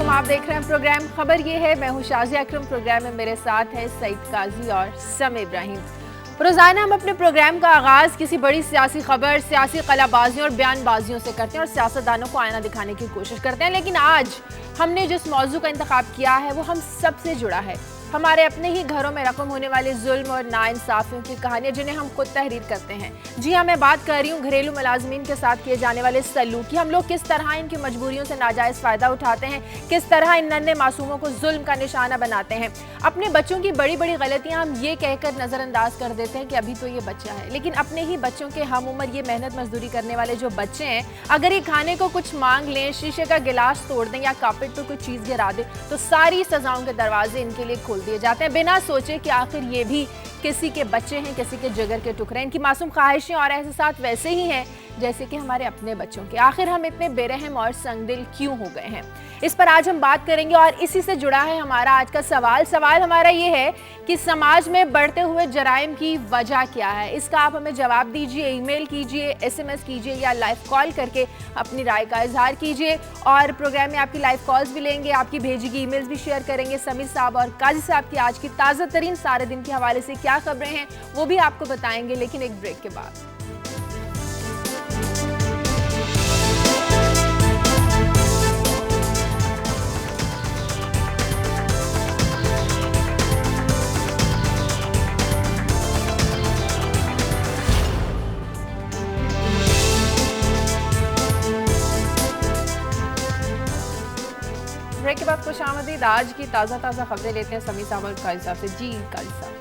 आप देख रहे हैं प्रोग्राम खबर ये है। मैं हूं शाजिया अकरम। प्रोग्राम में मेरे साथ है सईद काजी और सम इब्राहिम। रोजाना हम अपने प्रोग्राम का आगाज किसी बड़ी सियासी खबर, सियासी कलाबाजियों और बयानबाजियों से करते हैं और सियासतदानों को आईना दिखाने की कोशिश करते हैं। लेकिन आज हमने जिस मौजू का इंतखाब किया है वो हम सबसे जुड़ा है। हमारे अपने ही घरों में रकम होने वाले जुल्म और नाइंसाफियों की कहानियां जिन्हें हम खुद तहरीर करते हैं। जी हाँ, मैं बात कर रही हूँ घरेलू मुलाजमीन के साथ किए जाने वाले सलूक की। हम लोग किस तरह इनकी मजबूरियों से नाजायज फायदा उठाते हैं, किस तरह इन नन्हे मासूमों को जुल्म का निशाना बनाते हैं। अपने बच्चों की बड़ी बड़ी गलतियां हम ये कहकर नजरअंदाज कर देते हैं कि अभी तो ये बच्चा है, लेकिन अपने ही बच्चों के हम उम्र ये मेहनत मजदूरी करने वाले जो बच्चे हैं, अगर ये खाने को कुछ मांग लें, शीशे का गिलास तोड़ दें या कारपेट पर कोई चीज गिरा दें, तो सारी सजाओं के दरवाजे इनके लिए खोल दिए जाते हैं बिना सोचे कि आखिर ये भी किसी के बच्चे हैं, किसी के जिगर के टुकड़े। इनकी मासूम ख्वाहिशें और एहसास वैसे ही हैं जैसे कि हमारे अपने बच्चों के। आखिर हम इतने बेरहम और संगदिल क्यों हो गए हैं, इस पर आज हम बात करेंगे और इसी से जुड़ा है हमारा आज का सवाल हमारा ये है कि समाज में बढ़ते हुए जराइम की वजह क्या है। इसका आप हमें जवाब दीजिए, ईमेल कीजिए, SMS कीजिए या लाइव कॉल करके अपनी राय का इजहार कीजिए। और प्रोग्राम में आपकी लाइव कॉल्स भी लेंगे, आपकी भेजी गई ईमेल्स भी शेयर करेंगे। समीर साहब और काजी साहब की आज की ताज़ा तरीन सारे दिन के हवाले से क्या खबरें हैं वो भी आपको बताएंगे, लेकिन एक ब्रेक के बाद। ब्रेक के बाद खुशामदीद। आज की ताज़ा खबरें लेते हैं समीर साहब और काजी साहब से। जी काजी साहब।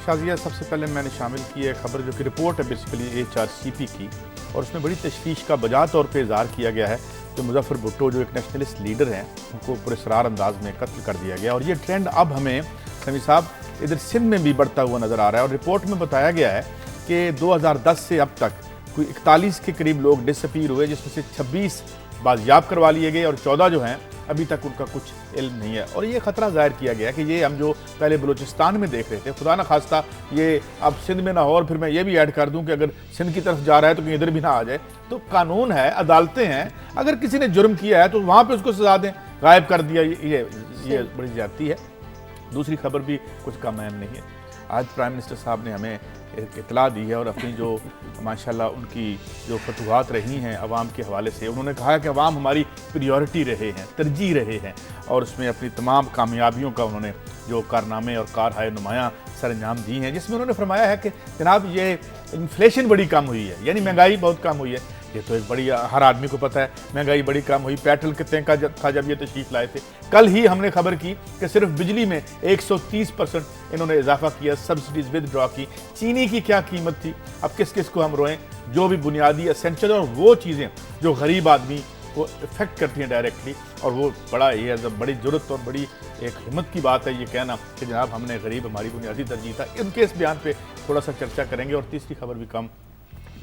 शाजिया, सबसे पहले मैंने शामिल की है खबर जो कि रिपोर्ट है बेसिकली HRCP की, और उसमें बड़ी तशवीश का बजा तौर पे इजहार किया गया है कि मुजफ्फर भुट्टो जो एक नेशनलिस्ट लीडर हैं उनको पुरस्कार अंदाज में कत्ल कर दिया गया। और ये ट्रेंड अब हमें समीर साहब इधर सिंध में भी बढ़ता हुआ नज़र आ रहा है। और रिपोर्ट में बताया गया है कि 2010 से अब तक कोई 41 के करीब लोग डिसअपीयर हुए, जिसमें से 26 बाजियाब करवा लिए गए और 14 जो हैं अभी तक उनका कुछ इल्म नहीं है। और ये ख़तरा जाहिर किया गया कि ये हम जो पहले बलूचिस्तान में देख रहे थे, खुदा न खास्ता ये अब सिंध में ना हो। और फिर मैं ये भी ऐड कर दूं कि अगर सिंध की तरफ जा रहा है तो कहीं इधर भी ना आ जाए। तो कानून है, अदालतें हैं, अगर किसी ने जुर्म किया है तो वहाँ पर उसको सजा दें। गायब कर दिया, ये बड़ी ज्यादती है। दूसरी खबर भी कुछ कम अहम नहीं है। आज प्राइम मिनिस्टर साहब ने हमें इतला दी है और अपनी जो माशाल्लाह उनकी जो फतवाहत रही हैं अवाम के हवाले से, उन्होंने कहा है कि अवाम हमारी प्रियोरिटी रहे हैं, तरजीह रहे हैं। और उसमें अपनी तमाम कामयाबियों का उन्होंने जो कारनामे और कारहाय नुमायाँ सरंजाम दी हैं, जिसमें उन्होंने फरमाया है कि जनाब ये इन्फ्लेशन बड़ी कम हुई है, यानी महंगाई बहुत कम हुई है। ये तो एक बड़ी, हर आदमी को पता है महंगाई बड़ी कम हुई। पेट्रोल कितने का था जब ये तशरीफ लाए थे। कल ही हमने खबर की कि सिर्फ बिजली में 130% इन्होंने इजाफा किया, सब्सिडीज विदड्रॉ की। चीनी की क्या कीमत थी, अब किस किस को हम रोएं। जो भी बुनियादी एसेंशियल और वो चीज़ें जो गरीब आदमी को इफेक्ट करती हैं डायरेक्टली, और वो बड़ा ये बड़ी ज़रूरत और बड़ी एक हिम्मत की बात है ये कहना कि जनाब हमने गरीब हमारी बुनियादी तरजीह था। इनके इस बयान पर थोड़ा सा चर्चा करेंगे। और तीसरी खबर भी कम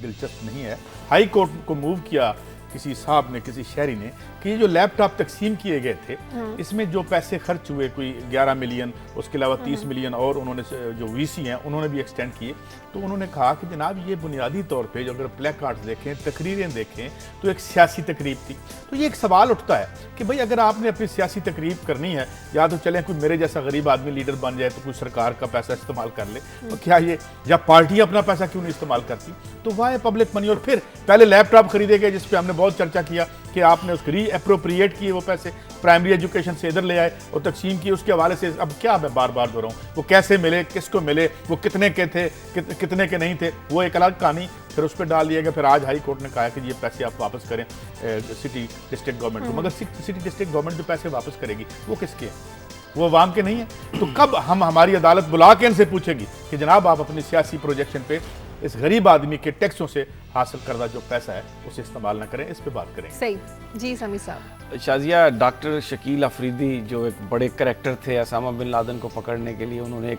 दिलचस्प नहीं है। हाई कोर्ट को मूव किया किसी साहब ने, किसी शहरी ने, कि ये जो लैपटॉप तकसीम किए गए थे इसमें जो पैसे खर्च हुए कोई 11 मिलियन, उसके अलावा 30 मिलियन और उन्होंने जो VC हैं उन्होंने भी एक्सटेंड किए। तो उन्होंने कहा कि जनाब ये बुनियादी तौर पे जो अगर प्ले कार्ड्स देखें, तकरीरें देखें, तो एक सियासी तकरीब थी। तो ये एक सवाल उठता है कि भाई अगर आपने अपनी सियासी तकरीब करनी है, या तो चलें कोई मेरे जैसा गरीब आदमी लीडर बन जाए तो कोई सरकार का पैसा इस्तेमाल कर ले, तो क्या ये या पार्टी अपना पैसा क्यों नहीं इस्तेमाल करती? तो वाह पब्लिक मनी। और फिर पहले लैपटॉप खरीदे गए जिस पे हमने बहुत चर्चा किया कि आपने उसको री-एप्रोप्रिएट किए, वो पैसे प्राइमरी एजुकेशन से इधर ले आए और तकसीम किए। उसके हवाले से अब क्या मैं बार बार दोहराऊं, वो कैसे मिले, किसको मिले, वो कितने के थे, कितने के नहीं थे, वो एक अलग कहानी। फिर उस पर डाल दिया गया। फिर आज हाई कोर्ट ने कहा कि ये पैसे आप वापस करें सिटी डिस्ट्रिक्ट गवर्नमेंट को। मगर सिटी डिस्ट्रिक्ट गवर्नमेंट जो पैसे वापस करेगी वो किसके हैं? वो अवाम के नहीं है। तो कब हमारी अदालत बुला के इनसे पूछेगी कि जनाब आप अपनी सियासी प्रोजेक्शन पे इस गरीब आदमी के टैक्सों से हासिल करदा जो पैसा है उसे इस्तेमाल ना करें? इस पे बात करेंगे। सही जी समीर साहब। शाजिया, डॉक्टर शकील अफरीदी जो एक बड़े करैक्टर थे, उसामा बिन लादेन को पकड़ने के लिए उन्होंने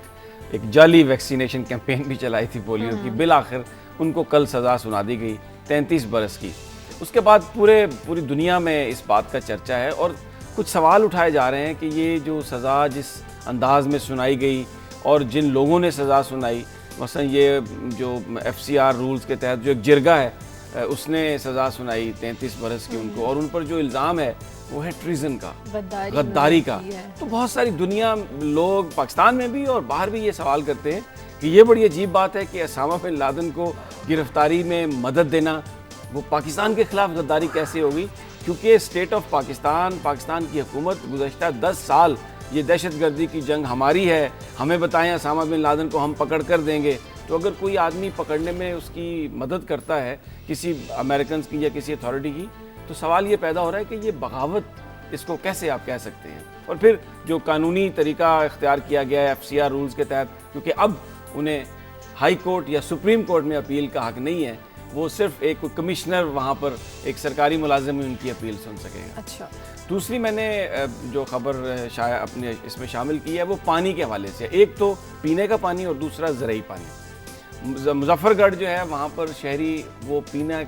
एक जाली वैक्सीनेशन कैंपेन भी चलाई थी पोलियो की। बिल आखिर उनको कल सज़ा सुना दी गई 33 बरस की। उसके बाद पूरी दुनिया में इस बात का चर्चा है और कुछ सवाल उठाए जा रहे हैं कि ये जो सज़ा जिस अंदाज में सुनाई गई और जिन लोगों ने सज़ा सुनाई, मसलन ये जो FCR रूल्स के तहत जो एक जिरगा है उसने सज़ा सुनाई 33 बरस की उनको, और उन पर जो इल्ज़ाम है वो है ट्रीजन का, गद्दारी गद्दारी का। की है। तो बहुत सारी दुनिया लोग पाकिस्तान में भी और बाहर भी ये सवाल करते हैं कि ये बड़ी अजीब बात है कि ओसामा बिन लादेन को गिरफ्तारी में मदद देना, वो पाकिस्तान के खिलाफ गद्दारी कैसे होगी? क्योंकि स्टेट ऑफ पाकिस्तान, पाकिस्तान की हुकूमत गुज़श्ता 10 साल ये दहशतगर्दी की जंग हमारी है, हमें बताएं ओसामा बिन लादेन को हम पकड़ कर देंगे। तो अगर कोई आदमी पकड़ने में उसकी मदद करता है किसी अमेरिकन की या किसी अथॉरिटी की, तो सवाल ये पैदा हो रहा है कि ये बगावत, इसको कैसे आप कह सकते हैं? और फिर जो कानूनी तरीका इख्तियार किया गया है FCR रूल्स के तहत, क्योंकि अब उन्हें हाई कोर्ट या सुप्रीम कोर्ट में अपील का हक नहीं है, वो सिर्फ एक कमिश्नर वहाँ पर एक सरकारी मुलाजिम ही उनकी अपील सुन सकेगा। अच्छा। दूसरी मैंने जो खबर शायद अपने इसमें शामिल की है वो पानी के हवाले से। एक तो पीने का पानी और दूसरा ज़रई पानी। मुजफ्फरगढ़ जो है वहाँ पर शहरी वो पीने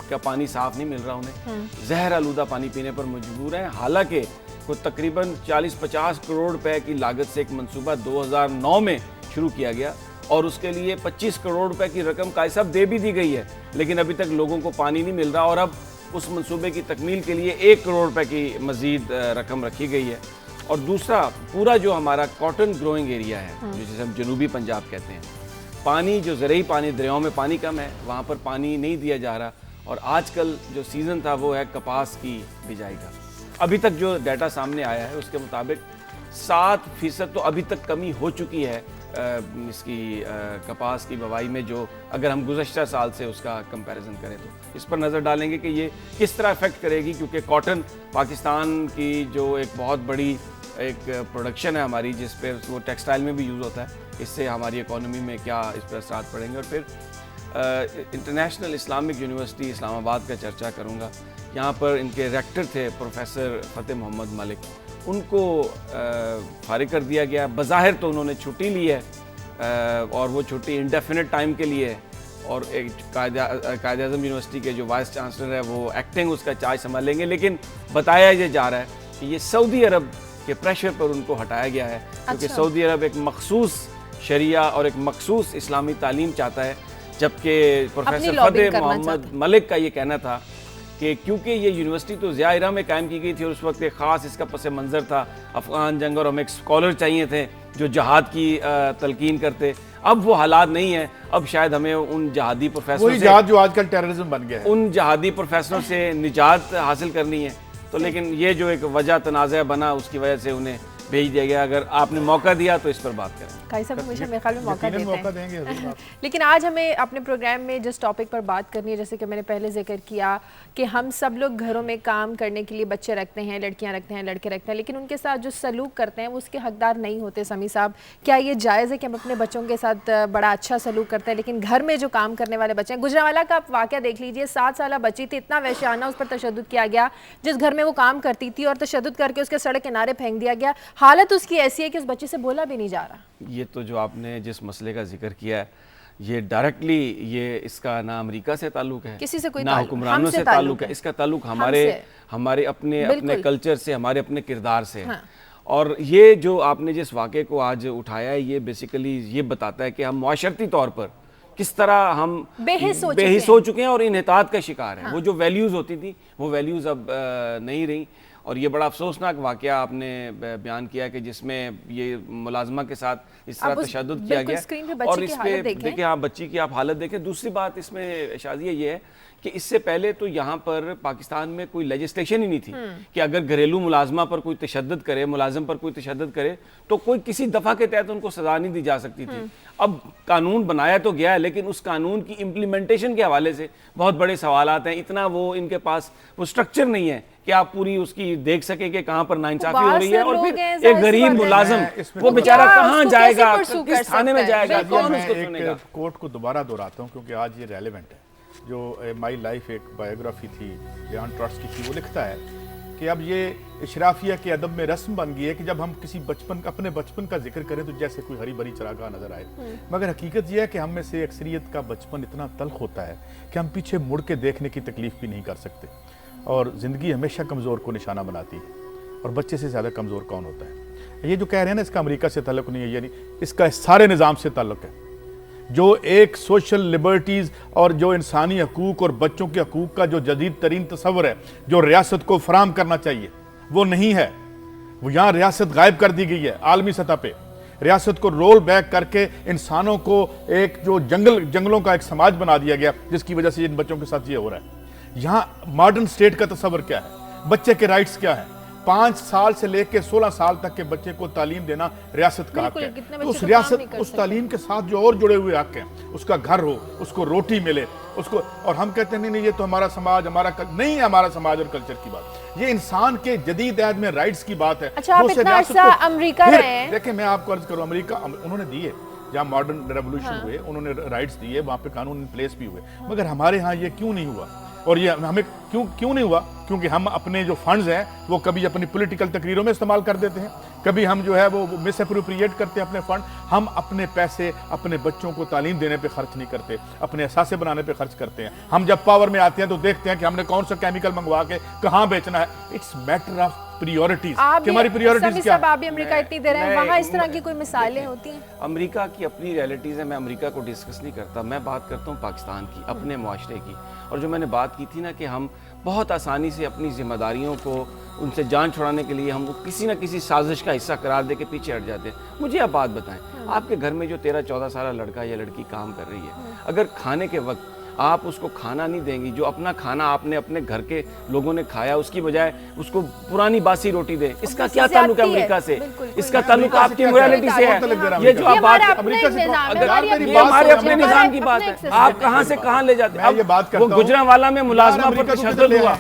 का पानी साफ़ नहीं मिल रहा उन्हें, जहर आलूदा पानी पीने पर मजबूर हैं। हालांकि को तकरीबन 40-50 करोड़ रुपए की लागत से एक मंसूबा 2009 में शुरू किया गया और उसके लिए 25 करोड़ रुपए की रकम कायसाब दे भी दी गई है, लेकिन अभी तक लोगों को पानी नहीं मिल रहा और अब उस मंसूबे की तकमील के लिए 1 करोड़ रुपए की मज़ीद रकम रखी गई है। और दूसरा पूरा जो हमारा कॉटन ग्रोइंग एरिया है, जिसे हम जनूबी पंजाब कहते हैं, पानी जो ज़रई पानी, दरियाओं में पानी कम है, वहाँ पर पानी नहीं दिया जा रहा और आजकल जो सीज़न था वो है कपास की बिजाई का। अभी तक जो डाटा सामने आया है उसके मुताबिक 7% तो अभी तक कमी हो चुकी है इसकी कपास की बवाई में, जो अगर हम गुज़श्ता साल से उसका कंपैरिजन करें तो इस पर नज़र डालेंगे कि ये किस तरह अफेक्ट करेगी। क्योंकि कॉटन पाकिस्तान की जो एक बहुत बड़ी एक प्रोडक्शन है हमारी, जिस पर वो टेक्सटाइल में भी यूज़ होता है, इससे हमारी इकोनॉमी में क्या इस पर असरात पड़ेंगे। और फिर इंटरनेशनल इस्लामिक यूनिवर्सिटी इस्लामाबाद का चर्चा करूँगा। यहाँ पर इनके रेक्टर थे प्रोफेसर फ़तेह मोहम्मद मलिक, उनको फारिग कर दिया गया। बज़ाहिर तो उन्होंने छुट्टी ली है और वो छुट्टी इंडेफिनिट टाइम के लिए है और एक कायद-ए-आज़म यूनिवर्सिटी के जो वाइस चांसलर है वो एक्टिंग उसका चार्ज संभालेंगे, लेकिन बताया ये जा रहा है कि ये सऊदी अरब के प्रेशर पर उनको हटाया गया है। क्योंकि सऊदी अरब एक मखसूस शरिया और एक मखसूस इस्लामी तालीम चाहता है, जबकि प्रोफेसर फ़तेह मोहम्मद मलिक का ये कहना था कि क्योंकि ये यूनिवर्सिटी तो ज़िया में कायम की गई थी और उस वक्त एक ख़ास इसका पस मंज़र था अफ़गान जंग और हमें एक स्कॉलर चाहिए थे जो जहाद की तलकीन करते। अब वो हालात नहीं है, अब शायद हमें उन जहादी प्रोफेसरों से, जहाद जो आजकल टेररिज्म बन गया है, उन जहादी प्रोफेसरों से निजात हासिल करनी है। तो लेकिन ये जो एक वजह तनाज़ा बना उसकी वजह से उन्हें भेज दिया गया। अगर आपने मौका दिया तो इस पर बात करें। काई साहब हमेशा मेरे ख्याल में मौका देते हैं। आप। लेकिन आज हमें अपने प्रोग्राम में जिस टॉपिक पर बात करनी है, जैसे कि मैंने पहले जिक्र किया कि हम सब लोग घरों में काम करने के लिए बच्चे रखते हैं, लड़कियां रखते हैं, लड़के रखते हैं, लेकिन उनके साथ जो सलूक करते हैं वो उसके हकदार नहीं होते। समी साहब, क्या ये जायज़ है कि हम अपने बच्चों के साथ बड़ा अच्छा सलूक करते हैं, लेकिन घर में जो काम करने वाले बच्चे हैं, गुजरांवाला का आप वाक़या देख लीजिए, 7 साल बच्ची थी, इतना वहशियाना उस पर तशद्दुद किया गया जिस घर में वो काम करती थी और तशद्दुद करके उसके सड़क किनारे फेंक दिया गया। हालत उसकी ऐसी है कि उस बच्चे से बोला भी नहीं जा रहा। ये तो जो आपने जिस मसले का जिक्र किया है, ये डायरेक्टली ये इसका ना अमेरिका से ताल्लुक है, किसी से कोई ना हुक्मरानों से ताल्लुक है, इसका ताल्लुक हमारे अपने कल्चर से, हमारे अपने किरदार से है। और ये जो आपने जिस वाक़े को आज उठाया है, ये बेसिकली ये बताता है कि हम मुआशरती तौर पर किस तरह हम बेहिस हो चुके हैं और इन्हितात का शिकार हैं। वो जो वैल्यूज़ होती थी वो वैल्यूज़ अब नहीं रही। और ये बड़ा अफसोसनाक वाक़या आपने बयान किया कि जिसमें ये मुलाजमा के साथ इस तरह तशद्दुद किया गया। और इस पे देखिए, हाँ, बच्ची की आप हालत देखें। दूसरी बात इसमें शाज़िया ये है कि इससे पहले तो यहाँ पर पाकिस्तान में कोई लेजिस्लेशन ही नहीं थी कि अगर घरेलू मुलाजमा पर कोई तशद्दुद करे, मुलाजिम पर कोई तशद्दुद करे तो कोई किसी दफ़ा के तहत उनको सज़ा नहीं दी जा सकती थी। अब कानून बनाया तो गया है, लेकिन उस कानून की इम्प्लीमेंटेशन के हवाले से बहुत बड़े सवालात हैं। इतना वो इनके पास वो स्ट्रक्चर नहीं है कि आप पूरी उसकी देख सकें कि कहाँ पर नाइंसाफी हो रही है। और फिर एक गरीब मुलाजिम वो बेचारा कहाँ जाएगा, किस थाने में जाएगा, कौन उसको सुनेगा। कोर्ट को दोबारा दोहराता हूँ क्योंकि आज ये रेलेवेंट है। जो माई लाइफ एक बायोग्राफी थी लियोन ट्रॉट्स्की की, वो लिखता है कि अब ये इशराफिया के अदब में रस्म बन गई है कि जब हम किसी अपने बचपन का जिक्र करें तो जैसे कोई हरी भरी चरागाह नजर आए, मगर हकीकत यह है कि हम में से अक्सरियत का बचपन इतना तल्ख होता है कि हम पीछे मुड़ के देखने की तकलीफ भी नहीं कर सकते और ज़िंदगी हमेशा कमज़ोर को निशाना बनाती है। और बच्चे से ज़्यादा कमज़ोर कौन होता है? ये जो कह रहे हैं ना, इसका अमेरिका से ताल्लुक़ नहीं है, यानी इसका सारे निज़ाम से ताल्लुक़ है। जो एक सोशल लिबर्टीज़ और जो इंसानी हकूक़ और बच्चों के हकूक़ का जो जदीद तरीन तस्वर है जो रियासत को फराम करना चाहिए, वो नहीं है। वो यहाँ रियासत गायब कर दी गई है आलमी सतह पे। रियासत को रोल बैक करके इंसानों को एक जो जंगलों का एक समाज बना दिया गया, जिसकी वजह से इन बच्चों के साथ ये हो रहा है। यहाँ मॉडर्न स्टेट का तस्वर क्या है, बच्चे के राइट्स क्या है। 5 साल से लेकर 16 साल तक के बच्चे को तालीम देना रियासत का हक है। तो उस रियासत, उस तालीम के साथ जो और जुड़े हुए हक हैं, उसका घर हो, उसको रोटी मिले, उसको, और हम कहते हैं नहीं ये तो हमारा समाज, नहीं है हमारा समाज और कल्चर की बात, ये इंसान के जदीद ऐद में राइट्स की बात है। अच्छा, आप इतना अर्सा अमेरिका रहे हैं। देखिए मैं आपको अर्ज करूं, अमेरिका उन्होंने दिए, जहाँ मॉडर्न रेवोल्यूशन हुए उन्होंने राइट्स दिए, वहां पे कानून इन प्लेस भी हुए, मगर हमारे यहाँ ये क्यों नहीं हुआ? और ये हमें क्यों नहीं हुआ? क्योंकि हम अपने जो फंड्स हैं वो कभी अपनी पॉलिटिकल तकरीरों में इस्तेमाल कर देते हैं, कभी हम जो है वो मिस अप्रोप्रिएट करते हैं अपने फंड। हम अपने पैसे अपने बच्चों को तालीम देने पे खर्च नहीं करते, अपने एहसासे बनाने पे खर्च करते हैं। हम जब पावर में आते हैं तो देखते हैं कि हमने कौन सा केमिकल मंगवा के कहाँ बेचना है। इट्स मैटर ऑफ प्रियोरिटीज, हमारी प्रियोरिटीज क्या है। आप भी अमेरिका इतनी दे रहे हैं, वहाँ इस तरह की कोई मिसालें होती हैं? अमेरिका की अपनी रियलिटीज़ है, मैं अमेरिका को डिस्कस नहीं करता, मैं बात करता हूँ पाकिस्तान की, अपने मुआशरे की। और जो मैंने बात की थी ना कि हम बहुत आसानी से अपनी जिम्मेदारियों को, उनसे जान छुड़ाने के लिए हम किसी न किसी साजिश का हिस्सा करार दे के पीछे हट जाते हैं। मुझे आप बात बताएं, आपके घर में जो 13-14 साल लड़का या लड़की काम कर रही है, अगर खाने के वक्त आप उसको खाना नहीं देंगी, जो अपना खाना आपने अपने घर के लोगों ने खाया, उसकी बजाय उसको पुरानी बासी रोटी दे, इसका क्या ताल्लुक है अमेरिका से? इसका ताल्लुक आपकी मोरालिटी से है। ये जो आप बात, ये हमारे अपने निजाम की बात है, आप कहां से कहां ले जाते हैं? वो गुजरांवाला में मुलाजमा पर तशद्दुद हुआ।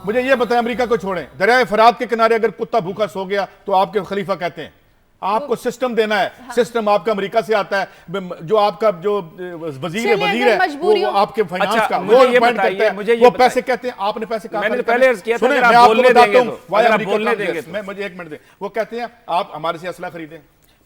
मुझे ये बताएं, अमेरिका को छोड़ें, दरिया फरात के किनारे अगर कुत्ता भूखा सो गया तो आपके खलीफा कहते हैं आपको सिस्टम देना है। हाँ। सिस्टम आपका अमेरिका से आता है, जो आपका जो वजीर है वो आपके फाइनेंस अच्छा, का वो अपॉइंट करता है, वो पैसे कहते हैं आपने पैसे कहां मैंने पहले अर्ज किया था, अगर आप बोलने देंगे तो मैं मुझे 1 मिनट दें। वो कहते हैं आप हमारे से असला खरीदें,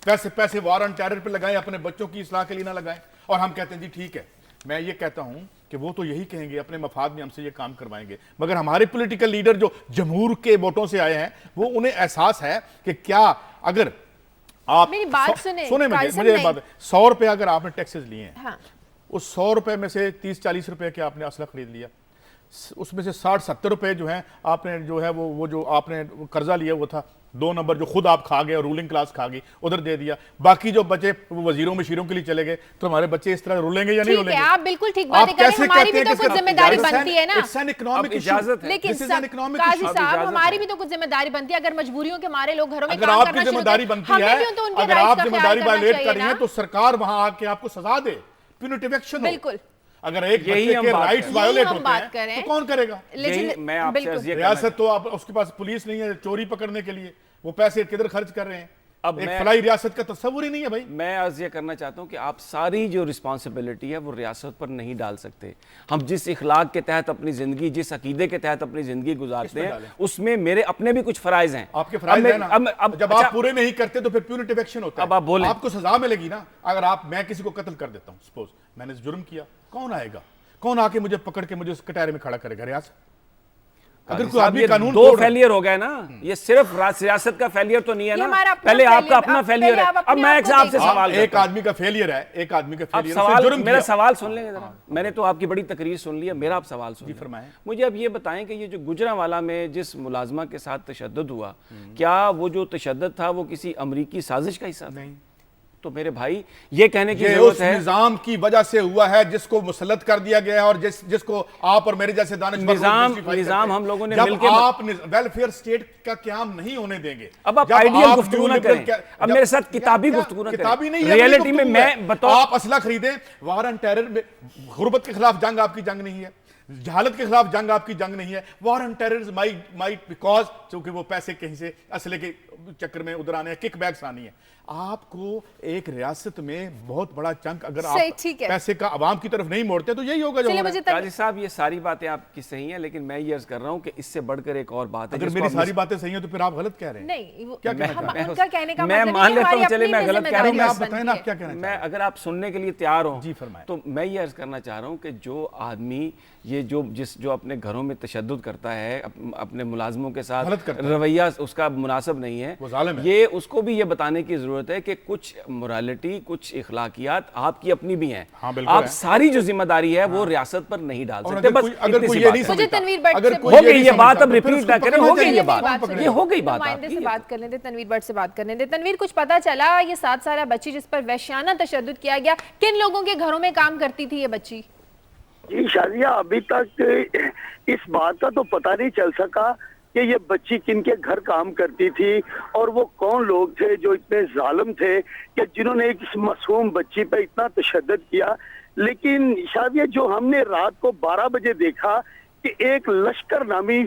पैसे वार ऑन टेरर पे लगाएं, अपने बच्चों की इस्लाह के लिए ना लगाएं। और हम कहते हैं जी ठीक है। मैं ये कहता हूं कि वो तो यही कहेंगे, अपने मफाद में हमसे ये काम करवाएंगे, मगर हमारे पॉलिटिकल लीडर जो जमहूर के वोटों से आए हैं, वो उन्हें एहसास है कि क्या अगर आप मेरी बात सुने मुझे एक बात है, 100 रुपए अगर आपने टैक्सेस लिए हैं, हाँ। उस 100 रुपए में से 30-40 रुपए के आपने असला खरीद लिया, उसमें से 60-70 रुपए जो हैं आपने जो है वो जो आपने कर्जा लिया वो था 2 नंबर, जो खुद आप खा गए और रूलिंग क्लास खा गई, उधर दे दिया। बाकी जो बचे वो वजीरों मशीरों के लिए चले गए। तो हमारे बच्चे इस तरह रुलेंगे या नहीं रुलेंगे? आप बिल्कुल ठीक बात कर रहे हैं, हमारी भी तो कुछ जिम्मेदारी बनती है ना। इजाजत है, लेकिन काजी साहब हमारी भी तो कुछ जिम्मेदारी बनती है। अगर मजबूरियों के मारे लोग घरों में काम करना शुरू जिम्मेदारी बनती है, अगर आप जिम्मेदारी वायलेट कर रही हैं तो सरकार वहां आके आपको सजा दे, प्यूनिटिव एक्शन। बिल्कुल, अगर एक बच्चे के राइट्स वायोलेट होते हैं तो कौन करेगा? मैं आपसे रियासत तो आप, उसके पास पुलिस नहीं है चोरी पकड़ने के लिए, वो पैसे किधर खर्च कर रहे हैं? अब एक फलाई रियासत का तस्वुर ही नहीं है भाई। मैं अर्ज ये करना चाहता हूं कि आप सारी जो रिस्पांसिबिलिटी है वो रियासत पर नहीं डाल सकते। हम जिस इखलाक के तहत अपनी जिंदगी, जिस अकीदे के तहत अपनी जिंदगी गुजारते हैं, उसमें मेरे अपने भी कुछ फराइज हैं। आपके फराइज हैं ना? अब जब आप पूरे नहीं करते तो फिर प्यूनिटिव एक्शन होता है। अब आप बोलें, आपको सजा मिलेगी ना। अगर मैं किसी को कत्ल कर देता हूं, सपोज मैंने जुर्म किया, कौन आएगा? कौन आके मुझे पकड़ के मुझे कटहरे में खड़ा करेगा? रियासत। अगर कोई आदमी कानून 2 फेलियर हो गए ना, ये सिर्फ सियासत का फेलियर तो नहीं है ना, पहले आपका अपना फेलियर है। अब मैं आपसे सवाल, एक आदमी का फेलियर है, एक आदमी का फेलियर। मेरा सवाल सुन लेंगे जरा, मैंने तो आपकी बड़ी तकरीर सुन ली है, मेरा आप सवाल सुन फरमाएं। मुझे अब ये बताएं कि ये जो गुजरांवाला में जिस मुलाजमा के साथ तशद्दुद हुआ, क्या वो जो तशद्दुद था वो किसी अमरीकी साजिश का हिस्सा नहीं? तो मेरे भाई ये कहने की जरूरत है, निजाम की वजह से हुआ है जिसको मुसल्लत कर दिया गया है, और जिसको आप और मेरे जैसे दानिशवर निजाम हम लोगों ने मिलकर, आप वेलफेयर स्टेट का क्याम नहीं होने देंगे। अब आप आइडियल गुफ्तगू ना करें, अब मेरे साथ किताबी गुफ्तगू ना करें। किताबी नहीं, रियलिटी में मैं बताऊं, आप असला खरीदें, वार ऑन टेरर में गुर्बत के खिलाफ जंग आपकी जंग नहीं है, जहालत के खिलाफ जंग आपकी जंग नहीं है। War on terrorism might because, क्योंकि वो पैसे कहीं से असले के चक्कर में उधर आने हैं, किक बैक्स आनी है। आपको एक रियासत में बहुत बड़ा चंक अगर आप पैसे का आवाम की तरफ नहीं मोड़ते तो यही होगा। काजी साहब ये सारी बातें आपकी सही हैं, लेकिन मैं ये अर्ज कर रहा हूं कि इससे बढ़कर एक और बात है। अगर मेरी सारी बातें सही हैं तो फिर आप गलत कह रहे हैं। नहीं, क्या कहने का मैं मान लेता हूं, चले मैं गलत कह रहा हूं, आप बताएं ना आप क्या कहना चाहते हैं। मैं अगर आप सुनने के लिए तैयार हो जी फरमाएं। तो मैं ये अर्ज करना चाह रहा हूं कि जो आदमी ये जो अपने घरों में तशद्दुद करता है, अपने मुलाजमों के साथ रवैया उसका मुनासिब नहीं है, वो जालिम है। ये उसको भी ये बताने की जरूरत है कि कुछ मोरालिटी, कुछ इखलाकियात आपकी अपनी भी हैं। हाँ, बिल्कुल आप है। सारी जो जिम्मेदारी है वो रियासत पर नहीं डाल और सकते। बस अगर कोई ये नहीं मुझे समझता, तनवीर भट्ट अगर से कोई हो ये गई नहीं ये बात, समझता, अब तो फिर रिपीट उसको ना करें, पकड़ना हो गई चाहिए। ये मेरी बात, करें। ये हो गई बात नुमाइंदे से आपकी। बात कर लेते, तनवीर भट्ट से बात करने दे। तनवीर, कुछ पता चला ये 7 साल बच्ची जिस पर वहशियाना तशद्दुद किया गया, किन लोगों के घरों में काम करती थी ये बच्ची? जी शाजिया, अभी तक इस बात का तो पता नहीं चल सका कि ये बच्ची किनके घर काम करती थी और वो कौन लोग थे जो इतने जालिम थे कि जिन्होंने एक इस मासूम बच्ची पे इतना तशद्दुद किया। लेकिन शाजिया, जो हमने रात को 12 बजे देखा कि एक लश्कर नामी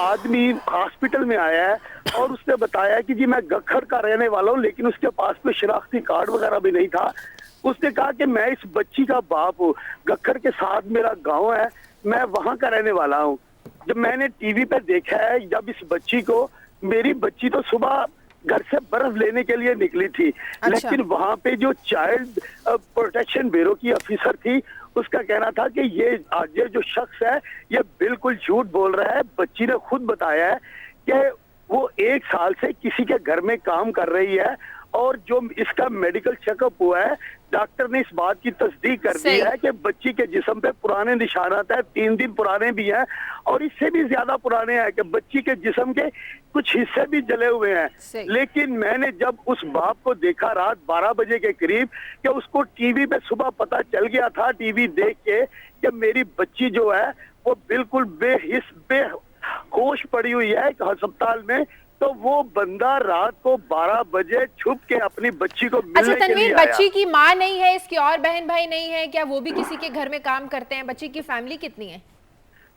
आदमी हॉस्पिटल में आया है और उसने बताया कि जी मैं गखर का रहने वाला हूँ, लेकिन उसके पास कोई शनाख्ती कार्ड वगैरह भी नहीं था। उसने कहा कि मैं इस बच्ची का बाप हूँ, गखर के साथ मेरा गांव है, मैं वहां का रहने वाला हूँ। जब मैंने टीवी पे देखा है, जब इस बच्ची को, मेरी बच्ची तो सुबह घर से बर्फ लेने के लिए निकली थी, लेकिन वहां पे जो चाइल्ड प्रोटेक्शन ब्यूरो की ऑफिसर थी, उसका कहना था कि ये जो शख्स है ये बिल्कुल झूठ बोल रहा है। बच्ची ने खुद बताया है कि वो 1 साल से किसी के घर में काम कर रही है और जो इसका मेडिकल चेकअप हुआ है, डॉक्टर ने इस बात की तस्दीक कर दी है कि बच्ची के जिस्म पे पुराने निशानात है, 3 दिन पुराने भी हैं और इससे भी ज्यादा पुराने हैं कि बच्ची के जिस्म के कुछ हिस्से भी जले हुए हैं। लेकिन मैंने जब उस बाप को देखा रात 12 बजे के करीब कि उसको टीवी पे सुबह पता चल गया था, टीवी देख के, कि मेरी बच्ची जो है वो बिल्कुल बेहोश पड़ी हुई है एक अस्पताल में, तो वो बंदा रात को 12 बजे छुप के अपनी बच्ची को मिलने के लिए आया। बच्ची की माँ नहीं है, इसकी और बहन भाई नहीं है क्या? वो भी किसी के घर में काम करते हैं? बच्ची की फैमिली कितनी है?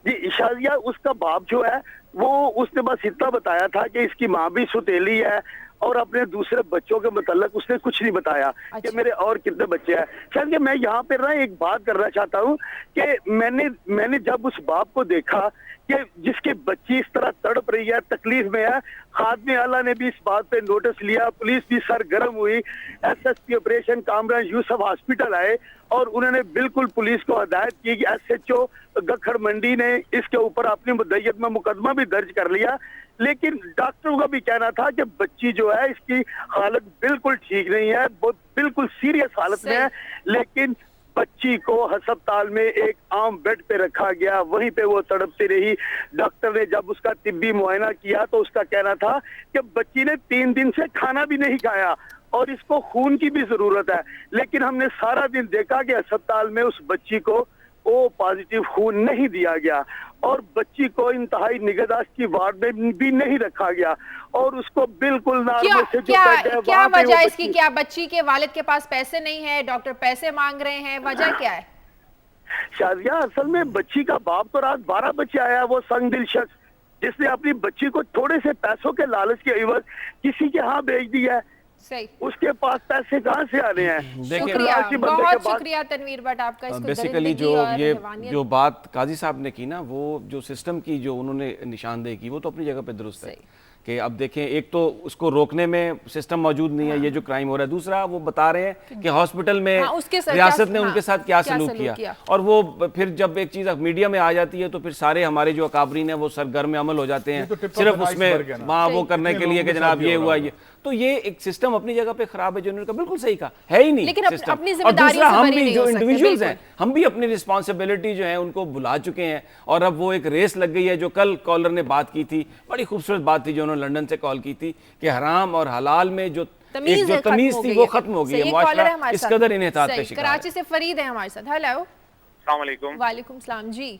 जी शाजिया, उसका बाप जो है वो, उसने बस इतना बताया था कि इसकी माँ भी सुतेली है और अपने दूसरे बच्चों के मतलब उसने कुछ नहीं बताया कि मेरे और कितने बच्चे हैं। शायद मैं यहाँ पे ना एक बात करना चाहता हूँ कि मैंने जब उस बाप को देखा कि जिसकी बच्ची इस तरह तड़प रही है, तकलीफ में है, खाद्य आला ने भी इस बात पे नोटिस लिया, पुलिस भी सरगर्म हुई, SSP operation Kamran Yusuf hospital आए और उन्होंने बिल्कुल पुलिस को हदायत की कि एसएचओ गखर मंडी ने इसके ऊपर अपनी मुद्दत में मुकदमा भी दर्ज कर लिया। लेकिन डॉक्टरों का भी कहना था कि बच्ची जो है इसकी हालत बिल्कुल ठीक नहीं है, वो बिल्कुल सीरियस हालत में है। लेकिन बच्ची को अस्पताल में एक आम बेड पे रखा गया, वहीं पे वो तड़पती रही। डॉक्टर ने जब उसका तिब्बी मुआयना किया तो उसका कहना था कि बच्ची ने 3 दिन से खाना भी नहीं खाया और इसको खून की भी जरूरत है। लेकिन हमने सारा दिन देखा कि अस्पताल में उस बच्ची को ओ पॉजिटिव खून नहीं दिया गया और बच्ची को इंतहाई निगहदाश्त की वार्ड में भी नहीं रखा गया और उसको बिल्कुल नॉर्मल से जो बेड है, क्या वजह इसकी? क्या बच्ची के वालिद के पास पैसे नहीं है, डॉक्टर पैसे मांग रहे हैं, वजह क्या है? शाजिया, असल में बच्ची का बाप तो रात 12 बजे आया, वो संगदिल शख्स जिसने अपनी बच्ची को थोड़े से पैसों के लालच के एवज किसी के यहाँ भेज दिया है। सही, उसके पास पैसे कहाँ से आ रहे हैं? शुक्रिया, बहुत शुक्रिया तनवीर भट्ट आपका इसको बेसिकली जो बात काजी साहब ने की ना, वो जो सिस्टम की जो उन्होंने निशानदेही की वो तो अपनी जगह पे दुरुस्त है कि अब देखें, एक तो उसको रोकने में सिस्टम मौजूद नहीं है, ये जो क्राइम हो रहा है। दूसरा, वो बता रहे हैं कि हॉस्पिटल में रियासत ने उनके साथ क्या सलूक किया और वो फिर जब एक चीज मीडिया में आ जाती है तो फिर सारे हमारे जो अकाबरीन है वो सरगर्म अमल हो जाते हैं सिर्फ उसमें वहाँ वो करने के लिए कि जनाब ये हुआ ये। तो ये एक सिस्टम अपनी जगह पे खराब है, जो उन्होंने बिल्कुल सही कहा, है ही नहीं सिस्टम। और दूसरा, हम भी जो इंडिविजुअल्स हैं, हम भी अपनी रिस्पॉन्सिबिलिटी जो है उनको भुला चुके हैं और अब वो एक रेस लग गई है। जो कल कॉलर ने बात की थी, बड़ी खूबसूरत बात थी जो उन्होंने लंदन से कॉल की थी कि हराम और हलाल में जो तमीज थी वो खत्म हो गई है। मुआशरा इस कदर इन्हेतात का शिकार है। कराची से फरीद है हमारे साथ। हेलो, अस्सलाम वालेकुम। वालेकुम सलाम जी।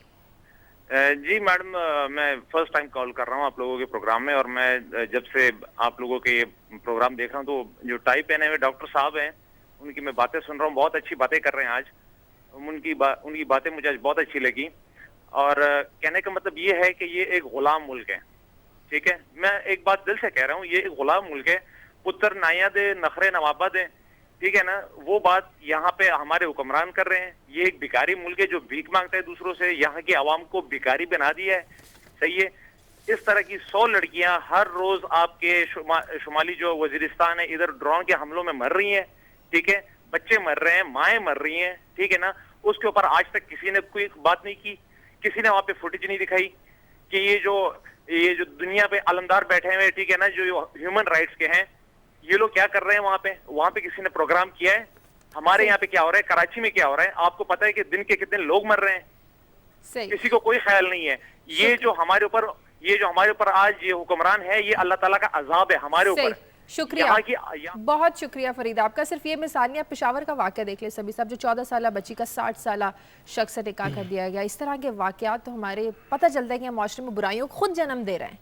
जी मैडम, मैं फर्स्ट टाइम कॉल कर रहा हूँ आप लोगों के प्रोग्राम में और मैं जब से आप लोगों के ये प्रोग्राम देख रहा हूँ तो जो टाई पहने हुए डॉक्टर साहब हैं उनकी मैं बातें सुन रहा हूँ, बहुत अच्छी बातें कर रहे हैं आज। उनकी बातें मुझे आज बहुत अच्छी लगी और कहने का मतलब ये है कि ये एक गुलाम मुल्क है, ठीक है। मैं एक बात दिल से कह रहा हूँ, ये एक गुलाम मुल्क है, पुत्र नाया दे नखरे नवाबा दे, ठीक है ना। वो बात यहाँ पे हमारे हुक्मरान कर रहे हैं। ये एक भिखारी मुल्क है जो भीख मांगता है दूसरों से, यहाँ की आवाम को भिखारी बना दिया है, सही है। इस तरह की 100 लड़कियां हर रोज आपके शुमाली जो वजीरिस्तान है इधर ड्रोन के हमलों में मर रही हैं, ठीक है। बच्चे मर रहे हैं, माएँ मर रही हैं, ठीक है ना। उसके ऊपर आज तक किसी ने कोई बात नहीं की, किसी ने वहां पे फुटेज नहीं दिखाई कि ये जो ये जो दुनिया पे अलमदार बैठे हुए, ठीक है ना, जो ह्यूमन राइट्स के हैं, ये लोग क्या कर रहे हैं वहां पे किसी ने प्रोग्राम किया है? हमारे यहाँ पे क्या हो रहा है, कराची में क्या हो रहा है, आपको पता है कि दिन के कितने लोग मर रहे हैं? सही। किसी को कोई ख्याल नहीं है। ये जो हमारे ऊपर आज ये हुक्मरान है, ये अल्लाह ताला का अजाब है हमारे ऊपर। शुक्रिया, बहुत शुक्रिया फरीद आपका। सिर्फ ये मिसाल नहीं, आप पेशावर का वाक़या देख ले सभी साहब, जो 14 साल बच्ची का 60 साल शख्स से निकाह कर दिया गया। इस तरह के वाक़यात तो हमारे पता चलता है कि माशरे में बुराइयों को खुद जन्म दे रहे हैं।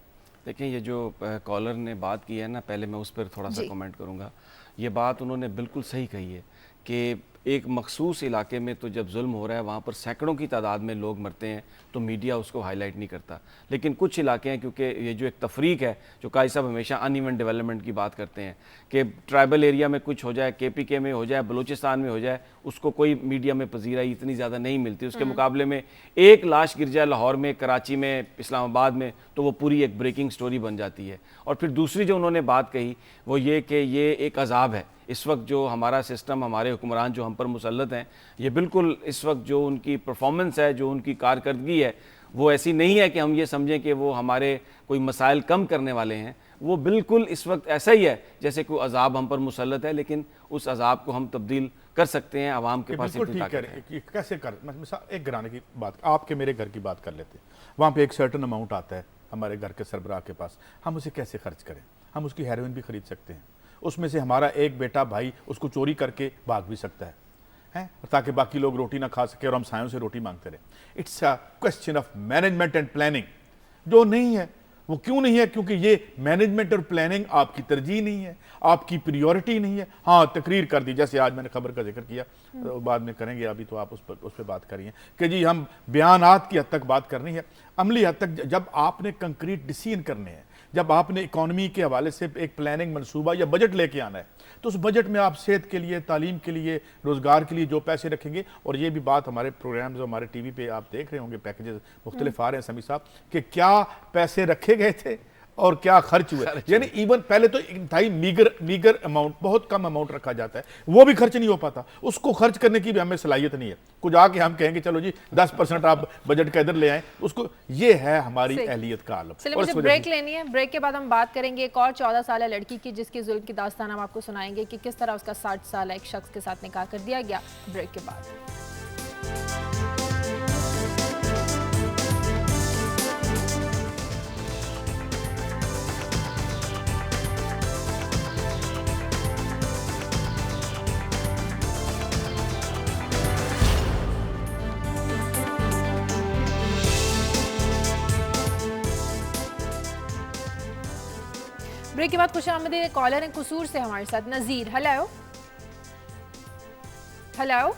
देखिए, ये जो कॉलर ने बात की है ना, पहले मैं उस पर थोड़ा सा कमेंट करूँगा। ये बात उन्होंने बिल्कुल सही कही है कि एक मखसूस इलाके में तो जब जुल्म हो रहा है वहाँ पर सैकड़ों की तादाद में लोग मरते हैं तो मीडिया उसको हाईलाइट नहीं करता। लेकिन कुछ इलाके हैं, क्योंकि ये जो एक तफरीक है, जो काजी साहब हमेशा अनइवन डेवलपमेंट की बात करते हैं कि ट्राइबल एरिया में कुछ हो जाए, KPK में हो जाए, बलूचिस्तान में हो जाए, उसको कोई मीडिया में पजीराई इतनी ज़्यादा नहीं मिलती। उसके मुकाबले में एक लाश गिर जाए लाहौर में, कराची में, इस्लामाबाद में, तो वो पूरी एक ब्रेकिंग स्टोरी बन जाती है। और फिर दूसरी जो उन्होंने बात कही वो ये कि ये एक अजाब है। इस वक्त जो हमारा सिस्टम, हमारे हुक्मरान जो हम पर मुसल्लत हैं, ये बिल्कुल इस वक्त जो उनकी परफॉर्मेंस है, जो उनकी कारकर्दगी है, वो ऐसी नहीं है कि हम ये समझें कि वो हमारे कोई मसाइल कम करने वाले हैं। वो बिल्कुल इस वक्त ऐसा ही है जैसे कोई अजाब हम पर मुसल्लत है, लेकिन उस अजाब को हम तब्दील कर सकते हैं। आवाम के पास इतनी ताकत है। कैसे कर, मिसाल एक घराने की बात, आपके मेरे घर की बात कर लेते हैं। वहाँ पे एक सर्टन अमाउंट आता है हमारे घर के सरबराह के पास, हम उसे कैसे खर्च करें? हम उसकी हेरोइन भी खरीद सकते हैं, उसमें से हमारा एक बेटा भाई उसको चोरी करके भाग भी सकता है, ताकि बाकी लोग रोटी ना खा सके और हम सायों से रोटी मांगते रहे। It's a question of management and planning, जो नहीं है। वो क्यों नहीं है? क्योंकि ये मैनेजमेंट और प्लानिंग आपकी तरजीह नहीं है, आपकी प्रायोरिटी नहीं है। हाँ, तकरीर कर दी, जैसे आज मैंने खबर का जिक्र किया, बाद में करेंगे, अभी तो आप उस पर बात करिए कि जी हम बयानात की हद तक बात करनी है, अमली हद तक जब आपने कंक्रीट डिसीजन करने हैं, जब आपने इकॉनमी के हवाले से एक प्लानिंग मनसूबा या बजट लेके आना है, तो उस बजट में आप सेहत के लिए, तालीम के लिए, रोज़गार के लिए जो पैसे रखेंगे। और ये भी बात हमारे प्रोग्राम्स, हमारे TV पे आप देख रहे होंगे, पैकेजेस मुख्तलिफ आ रहे हैं समी साहब, कि क्या पैसे रखे गए थे और क्या खर्च हुए। यानी इवन पहले तो इंतहाई मीगर अमाउंट, बहुत कम अमाउंट रखा जाता है, वो भी खर्च नहीं हो पाता। उसको खर्च करने की भी हमें सलाहियत नहीं है। कुछ आके हम कहेंगे चलो जी 10% आप बजट का इधर ले आए, उसको, ये है हमारी अहलियत का आलम। चलिए, मुझे ब्रेक लेनी है। ब्रेक के बाद हम बात करेंगे एक और 14 साल लड़की की, जिसकी जुल्म की दास्तान हम आपको सुनाएंगे कि किस तरह उसका 60 साल एक शख्स के साथ निकाह कर दिया गया। ब्रेक के बाद ब्रेक के बाद खुशामदीद। कॉलर हैं कसूर से हमारे साथ, नज़ीर। हेलो हेलो,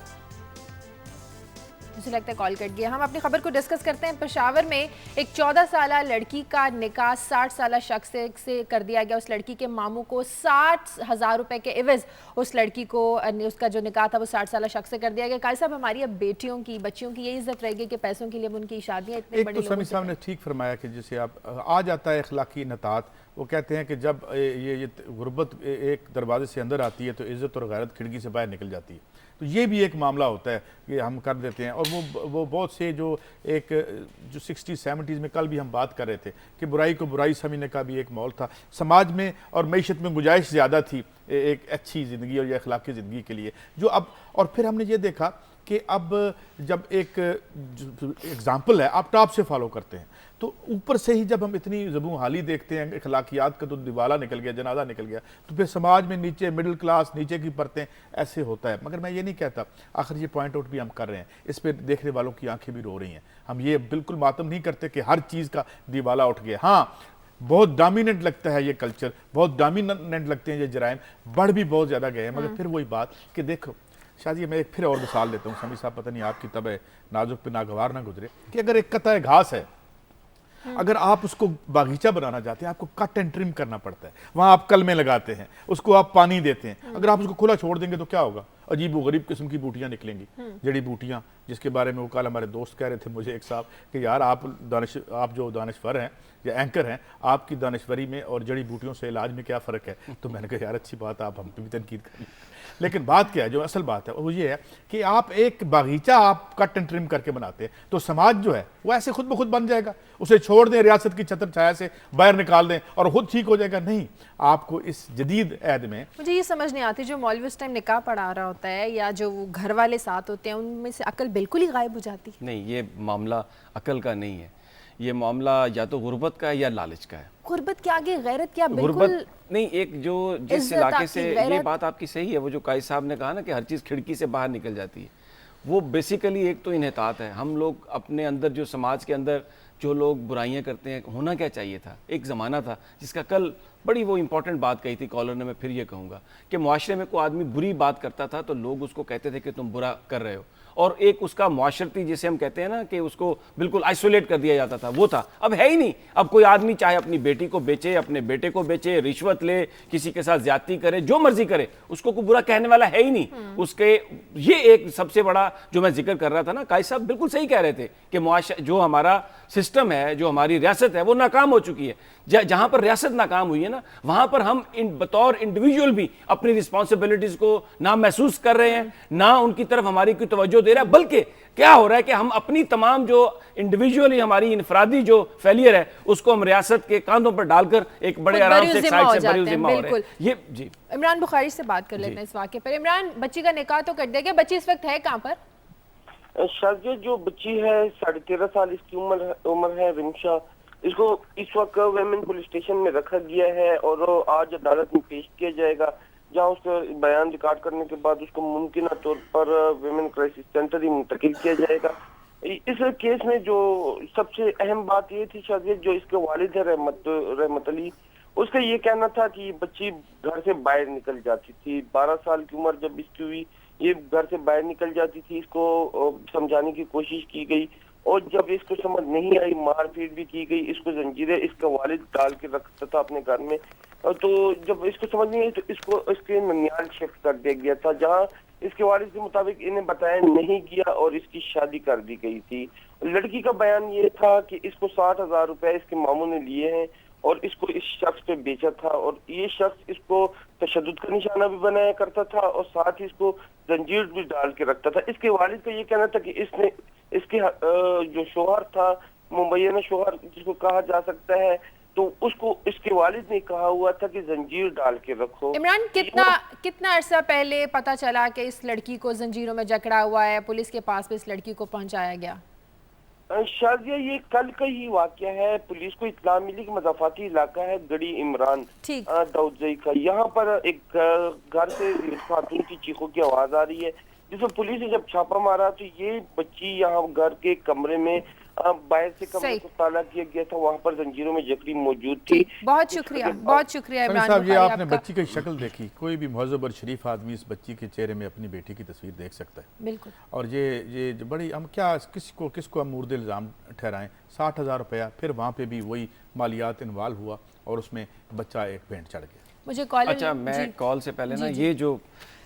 मुझे लगता है कॉल कट गया। हम अपनी खबर को डिस्कस करते हैं। पेशावर में एक 14 साल लड़की का निकाह 60 साल शख्स से कर दिया गया। उस लड़की के मामू को 60,000 रुपए के एवज उस लड़की को, उसका जो निकाह था वो 60 साल शख्स से कर दिया गया। काजी साहब, हमारी अब बेटियों की, बच्चियों की ये इज्जत रहेगी कि पैसों के लिए उनकी शादियाँ इतनी बड़ी। एक तो समी साहब ने ठीक फरमाया कि जैसे आप आ जाता है अखलाकी नतात, वो कहते हैं कि जब ये गुर्बत एक दरवाजे से अंदर आती है तो इज़्ज़त और गैरत खिड़की से बाहर निकल जाती है। तो ये भी एक मामला होता है कि हम कर देते हैं। और वो बहुत से जो 60-70s में, कल भी हम बात कर रहे थे कि बुराई को बुराई समझने का भी एक माहौल था समाज में, और मईशत में गुंजाइश ज़्यादा थी एक अच्छी ज़िंदगी और अखलाकी ज़िंदगी के लिए, जो अब। और फिर हमने ये देखा कि अब जब एक एग्ज़ाम्पल है, आप टॉप से फॉलो करते हैं, तो ऊपर से ही जब हम इतनी ज़बून हाली देखते हैं, अखलाकियात का तो दिवाला निकल गया, जनाजा निकल गया, तो फिर समाज में नीचे मिडिल क्लास, नीचे की परतें, ऐसे होता है। मगर मैं ये नहीं कहता, आखिर ये पॉइंट आउट भी हम कर रहे हैं, इस पर देखने वालों की आंखें भी रो रही हैं। हम ये बिल्कुल मातम नहीं करते कि हर चीज़ का दिवाला उठ गया। हाँ, बहुत डोमिनेंट लगता है ये कल्चर, बहुत डोमिनेंट लगते हैं ये जराइम, बढ़ भी बहुत ज़्यादा गए हैं। मगर फिर वही बात कि देखो शादी, मैं एक फिर और मिसाल देता हूँ समी साहब, पता नहीं आपकी तब नाजुक पे नागवार ना गुजरे, कि अगर एक कतई घास है, अगर आप उसको बागीचा बनाना चाहते हैं, आपको कट एंड ट्रिम करना पड़ता है, वहाँ आप कलमें लगाते हैं, उसको आप पानी देते हैं। अगर आप उसको खुला छोड़ देंगे तो क्या होगा? अजीब व गरीब किस्म की बूटियाँ निकलेंगी, जड़ी बूटियाँ, जिसके बारे में वो कल हमारे दोस्त कह रहे थे मुझे एक साहब कि यार आप जो दानिशवर हैं या एंकर हैं, आपकी दानिशवरी में और जड़ी बूटियों से इलाज में क्या फ़र्क है? तो मैंने कहा यार अच्छी बात, आप हम पे भी तनकीद करें। लेकिन बात क्या है, जो असल बात है वो ये है कि आप एक बागीचा आप कट एंड ट्रिम करके बनाते हैं तो समाज जो है वो ऐसे खुद ब खुद बन जाएगा। उसे छोड़ दें रियासत की छत्र छाया से बाहर निकाल दें और खुद ठीक हो जाएगा, नहीं। आपको इस जदीद ऐद में मुझे ये समझ नहीं आती, जो मौलवी उस टाइम निकाह पढ़ा रहा होता है या जो वो घर वाले साथ होते हैं, उनमें से अकल बिल्कुल ही गायब हो जाती है। नहीं, ये मामला अकल का नहीं है, ये मामला या तो गुर्बत का है या लालच का है। गुर्बत के आगे गैरत क्या? बिल्कुल गुर्बत नहीं, एक जो जिस इज्जत इलाके आपकी, से, ये गैरत। बात आपकी सही है, वो जो काई साहब ने कहा ना कि हर चीज़ खिड़की से बाहर निकल जाती है, वो बेसिकली एक तो इन्हतात है। हम लोग अपने अंदर, जो समाज के अंदर जो लोग बुराइयां करते हैं, होना क्या चाहिए था, एक ज़माना था जिसका कल बड़ी वो इंपॉर्टेंट बात कही थी कॉलर ने, मैं फिर ये कहूँगा कि मुआशरे में कोई आदमी बुरी बात करता था तो लोग उसको कहते थे कि तुम बुरा कर रहे हो, और एक उसका मुआशरती जिसे हम कहते हैं ना कि उसको बिल्कुल आइसोलेट कर दिया जाता था, वो था। अब है ही नहीं। अब कोई आदमी चाहे अपनी बेटी को बेचे, अपने बेटे को बेचे, रिश्वत ले, किसी के साथ ज्यादती करे, जो मर्जी करे, उसको कोई बुरा कहने वाला है ही नहीं। उसके ये एक सबसे बड़ा जो मैं जिक्र कर रहा था ना, काई साहब बिल्कुल सही कह रहे थे कि जो हमारा सिस्टम है, जो हमारी रियासत है, वो नाकाम हो चुकी है। जहां पर रियासत नाकाम हुई है ना, वहां पर हम बतौर इंडिविजुअल भी अपनी रिस्पॉन्सिबिलिटीज को ना महसूस कर रहे हैं, ना उनकी तरफ हमारी कोई तवज्जो दे रहा है, बल्कि क्या हो रहा है कि हम अपनी तमाम जो इंडिविजुअली हमारी इनफरादी जो फेलियर है, उसको हम रियासत के कांधों पर डालकर एक बड़े आराम से साइड से बरी जिम्मा हो रहे हैं। ये जी, इमरान बुखारी से बात कर लेते हैं इस वाक़े पर। इमरान, बच्ची का निकाह तो कर दिया गया, बच्ची इस वक्त है कहाँ पर? शाजिया जो बच्ची है 13.5 साल इसकी उम्र है, रिमशा, इसको इस वक्त वेमेन पुलिस स्टेशन में रखा गया है और वो आज अदालत में पेश किया जाएगा, जहां उसका बयान रिकॉर्ड करने के बाद उसको मुमकिन तौर पर वेमेन क्राइसिस सेंटर ही मुंतकिल किया जाएगा। इस केस में जो सबसे अहम बात ये थी शाजिया, जो इसके वालिद है रहमत अली, उसका ये कहना था कि ये बच्ची घर से बाहर निकल जाती थी। 12 साल की उम्र जब इसकी हुई, ये घर से बाहर निकल जाती थी। इसको समझाने की कोशिश की गई और जब इसको समझ नहीं आई, मारपीट भी की गई। इसको जंजीरें इसका वालिद डाल के रखता था अपने घर में, तो जब इसको समझ नहीं आई तो इसको इसके ननियाल शिफ्ट कर दिया गया था, जहां इसके वालिद के मुताबिक इन्हें बताया नहीं गया और इसकी शादी कर दी गई थी। लड़की का बयान ये था कि इसको 60,000 रुपए इसके मामू ने लिए हैं और इसको इस शख्स पे बेचा था, और ये शख्स इसको तशद्दुद का निशाना भी बनाया करता था और साथ ही इसको जंजीर भी डाल के रखता था। इसके वालिद का ये कहना था कि इसने इसके जो शोहर था, मुबैना शोहर जिसको कहा जा सकता है, तो उसको इसके वालिद ने कहा हुआ था कि जंजीर डाल के रखो। इमरान, कितना अरसा पहले पता चला कि इस लड़की को जंजीरों में जकड़ा हुआ है, पुलिस के पास भी इस लड़की को पहुंचाया गया? शाजिया ये कल का ही वाकया है। पुलिस को इत्तला मिली कि मज़ाफ़ाती इलाका है गड़ी इमरान दाऊदजई का, यहाँ पर एक घर से खातून की चीखों की आवाज आ रही है, जिसमें पुलिस ने जब छापा मारा तो ये बच्ची यहाँ घर के कमरे में बाहर से कमरे को ताला किया गया था, वहाँ पर जंजीरों में जकड़ी मौजूद थी। बहुत शुक्रिया इमरान साहब, ये आपने बच्ची की शक्ल देखी, कोई भी महज़ब और शरीफ आदमी इस बच्ची के चेहरे में अपनी बेटी की तस्वीर देख सकता है। बिल्कुल। और ये बड़ी, हम क्या किसको हम मुर्दे इल्ज़ाम ठहराएं। 60,000 रुपया, फिर वहाँ पे भी वही मालियात इन्वॉल्व हुआ और उसमें बच्चा एक पेंट चढ़ गया। मुझे कॉल, अच्छा, मैं कॉल से पहले ना, ये जो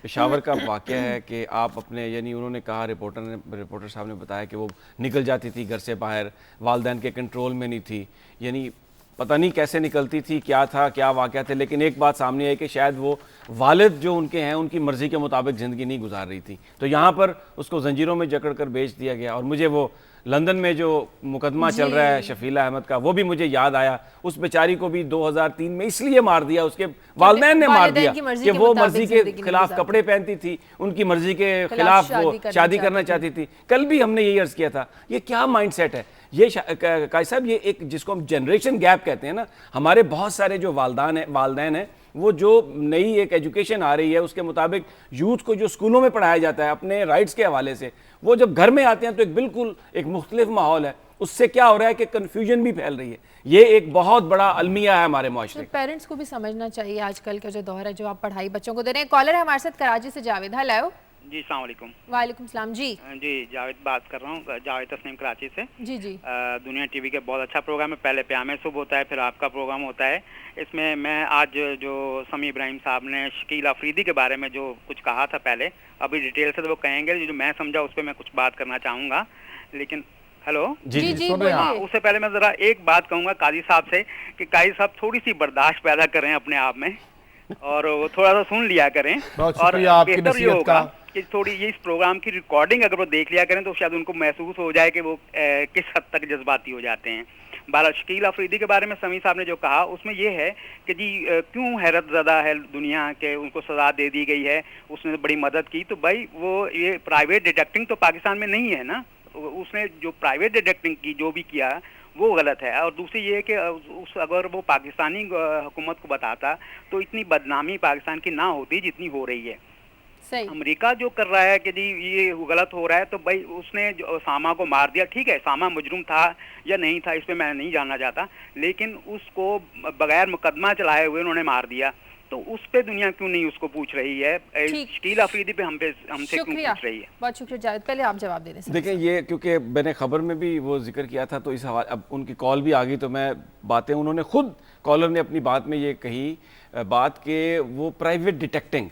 पेशावर का वाक़या है कि आप अपने, यानी उन्होंने कहा, रिपोर्टर साहब ने बताया कि वो निकल जाती थी घर से बाहर, वालिदैन के कंट्रोल में नहीं थी, यानी पता नहीं कैसे निकलती थी, क्या था, क्या वाक़या थे, लेकिन एक बात सामने आई कि शायद वो वालिद जो उनके हैं उनकी मर्ज़ी के मुताबिक ज़िंदगी नहीं गुजार रही थी, तो यहाँ पर उसको जंजीरों में जकड़ कर बेच दिया गया। और मुझे वो लंदन में जो मुकदमा चल रहा है शफीला अहमद का, वो भी मुझे याद आया। उस बेचारी को भी 2003 में इसलिए मार दिया, उसके वालिदैन ने मार दिया कि वो मर्जी के खिलाफ कपड़े पहनती थी, उनकी मर्जी के खिलाफ वो शादी करना चाहती थी। कल भी हमने यही अर्ज किया था, ये क्या माइंडसेट है ये काई साहब, ये एक जिसको हम जनरेशन गैप कहते हैं ना, हमारे बहुत सारे जो वालिदैन हैं, वो जो नई एक एजुकेशन आ रही है उसके मुताबिक यूथ को जो स्कूलों में पढ़ाया जाता है अपने राइट्स के हवाले से, वो जब घर में आते हैं तो एक बिल्कुल एक मुख्तलिफ माहौल है। उससे क्या हो रहा है कि कन्फ्यूजन भी फैल रही है। ये एक बहुत बड़ा अलमिया है हमारे माशरे। तो पेरेंट्स को भी समझना चाहिए आजकल का जो दौर है, जो आप पढ़ाई बच्चों को दे रहे हैं। कॉलर है हमारे साथ कराची से जावेद। हेलो जी, अस्सलाम वालेकुम। वालेकुम सलाम। जी जावेद बात कर रहा हूँ, जावेद तस्नीम कराची से। जी दुनिया टीवी के बहुत अच्छा प्रोग्राम है, पहले प्यामे सुबह होता है, फिर आपका प्रोग्राम होता है। इसमें मैं आज जो समी इब्राहिम साहब ने शकील अफरीदी के बारे में जो कुछ कहा था पहले, अभी डिटेल से तो वो कहेंगे, जो मैं समझा उस पर मैं कुछ बात करना चाहूँगा। लेकिन हेलो जी हाँ, उससे पहले मैं ज़रा एक बात कहूँगा काजी साहब से कि काजी साहब थोड़ी सी बर्दाश्त पैदा करें अपने आप में। और वो थोड़ा सा सुन लिया करें। बहुत और शुक्रिया आपकी बेहतर ये नसीहत होगा का। कि थोड़ी ये इस प्रोग्राम की रिकॉर्डिंग अगर वो देख लिया करें तो शायद उनको महसूस हो जाए कि वो किस हद तक जज्बाती हो जाते हैं। बहरहाल शकील अफरीदी के बारे में समी साहब ने जो कहा उसमें ये है कि जी क्यों हैरत ज़दा है दुनिया के, उनको सज़ा दे दी गई है, उसने बड़ी मदद की। तो भाई वो ये प्राइवेट डिटेक्टिंग तो पाकिस्तान में नहीं है ना, उसने जो प्राइवेट डिटेक्टिंग की जो भी किया वो गलत है। और दूसरी ये है कि अगर वो पाकिस्तानी हुकूमत को बताता तो इतनी बदनामी पाकिस्तान की ना होती जितनी हो रही है। सही। अमेरिका जो कर रहा है कि जी ये गलत हो रहा है, तो भाई उसने जो उसामा को मार दिया, ठीक है उसामा मुजरिम था या नहीं था इस पे मैं नहीं जानना चाहता, लेकिन उसको बगैर मुकदमा चलाए हुए उन्होंने मार दिया। तो उस पे दुनिया क्यों नहीं उसको पूछ रही है, शकील अफरीदी पे हमसे क्यों पूछ रही है? बहुत शुक्रिया जावेद, पहले आप जवाब दे दें। देखिए ये क्योंकि मैंने खबर में भी वो जिक्र किया था, तो इस हवाले अब उनकी कॉल भी आ गई तो मैं बातें, उन्होंने खुद कॉलर ने अपनी बात में ये कही बात कि वो प्राइवेट डिटेक्टिंग,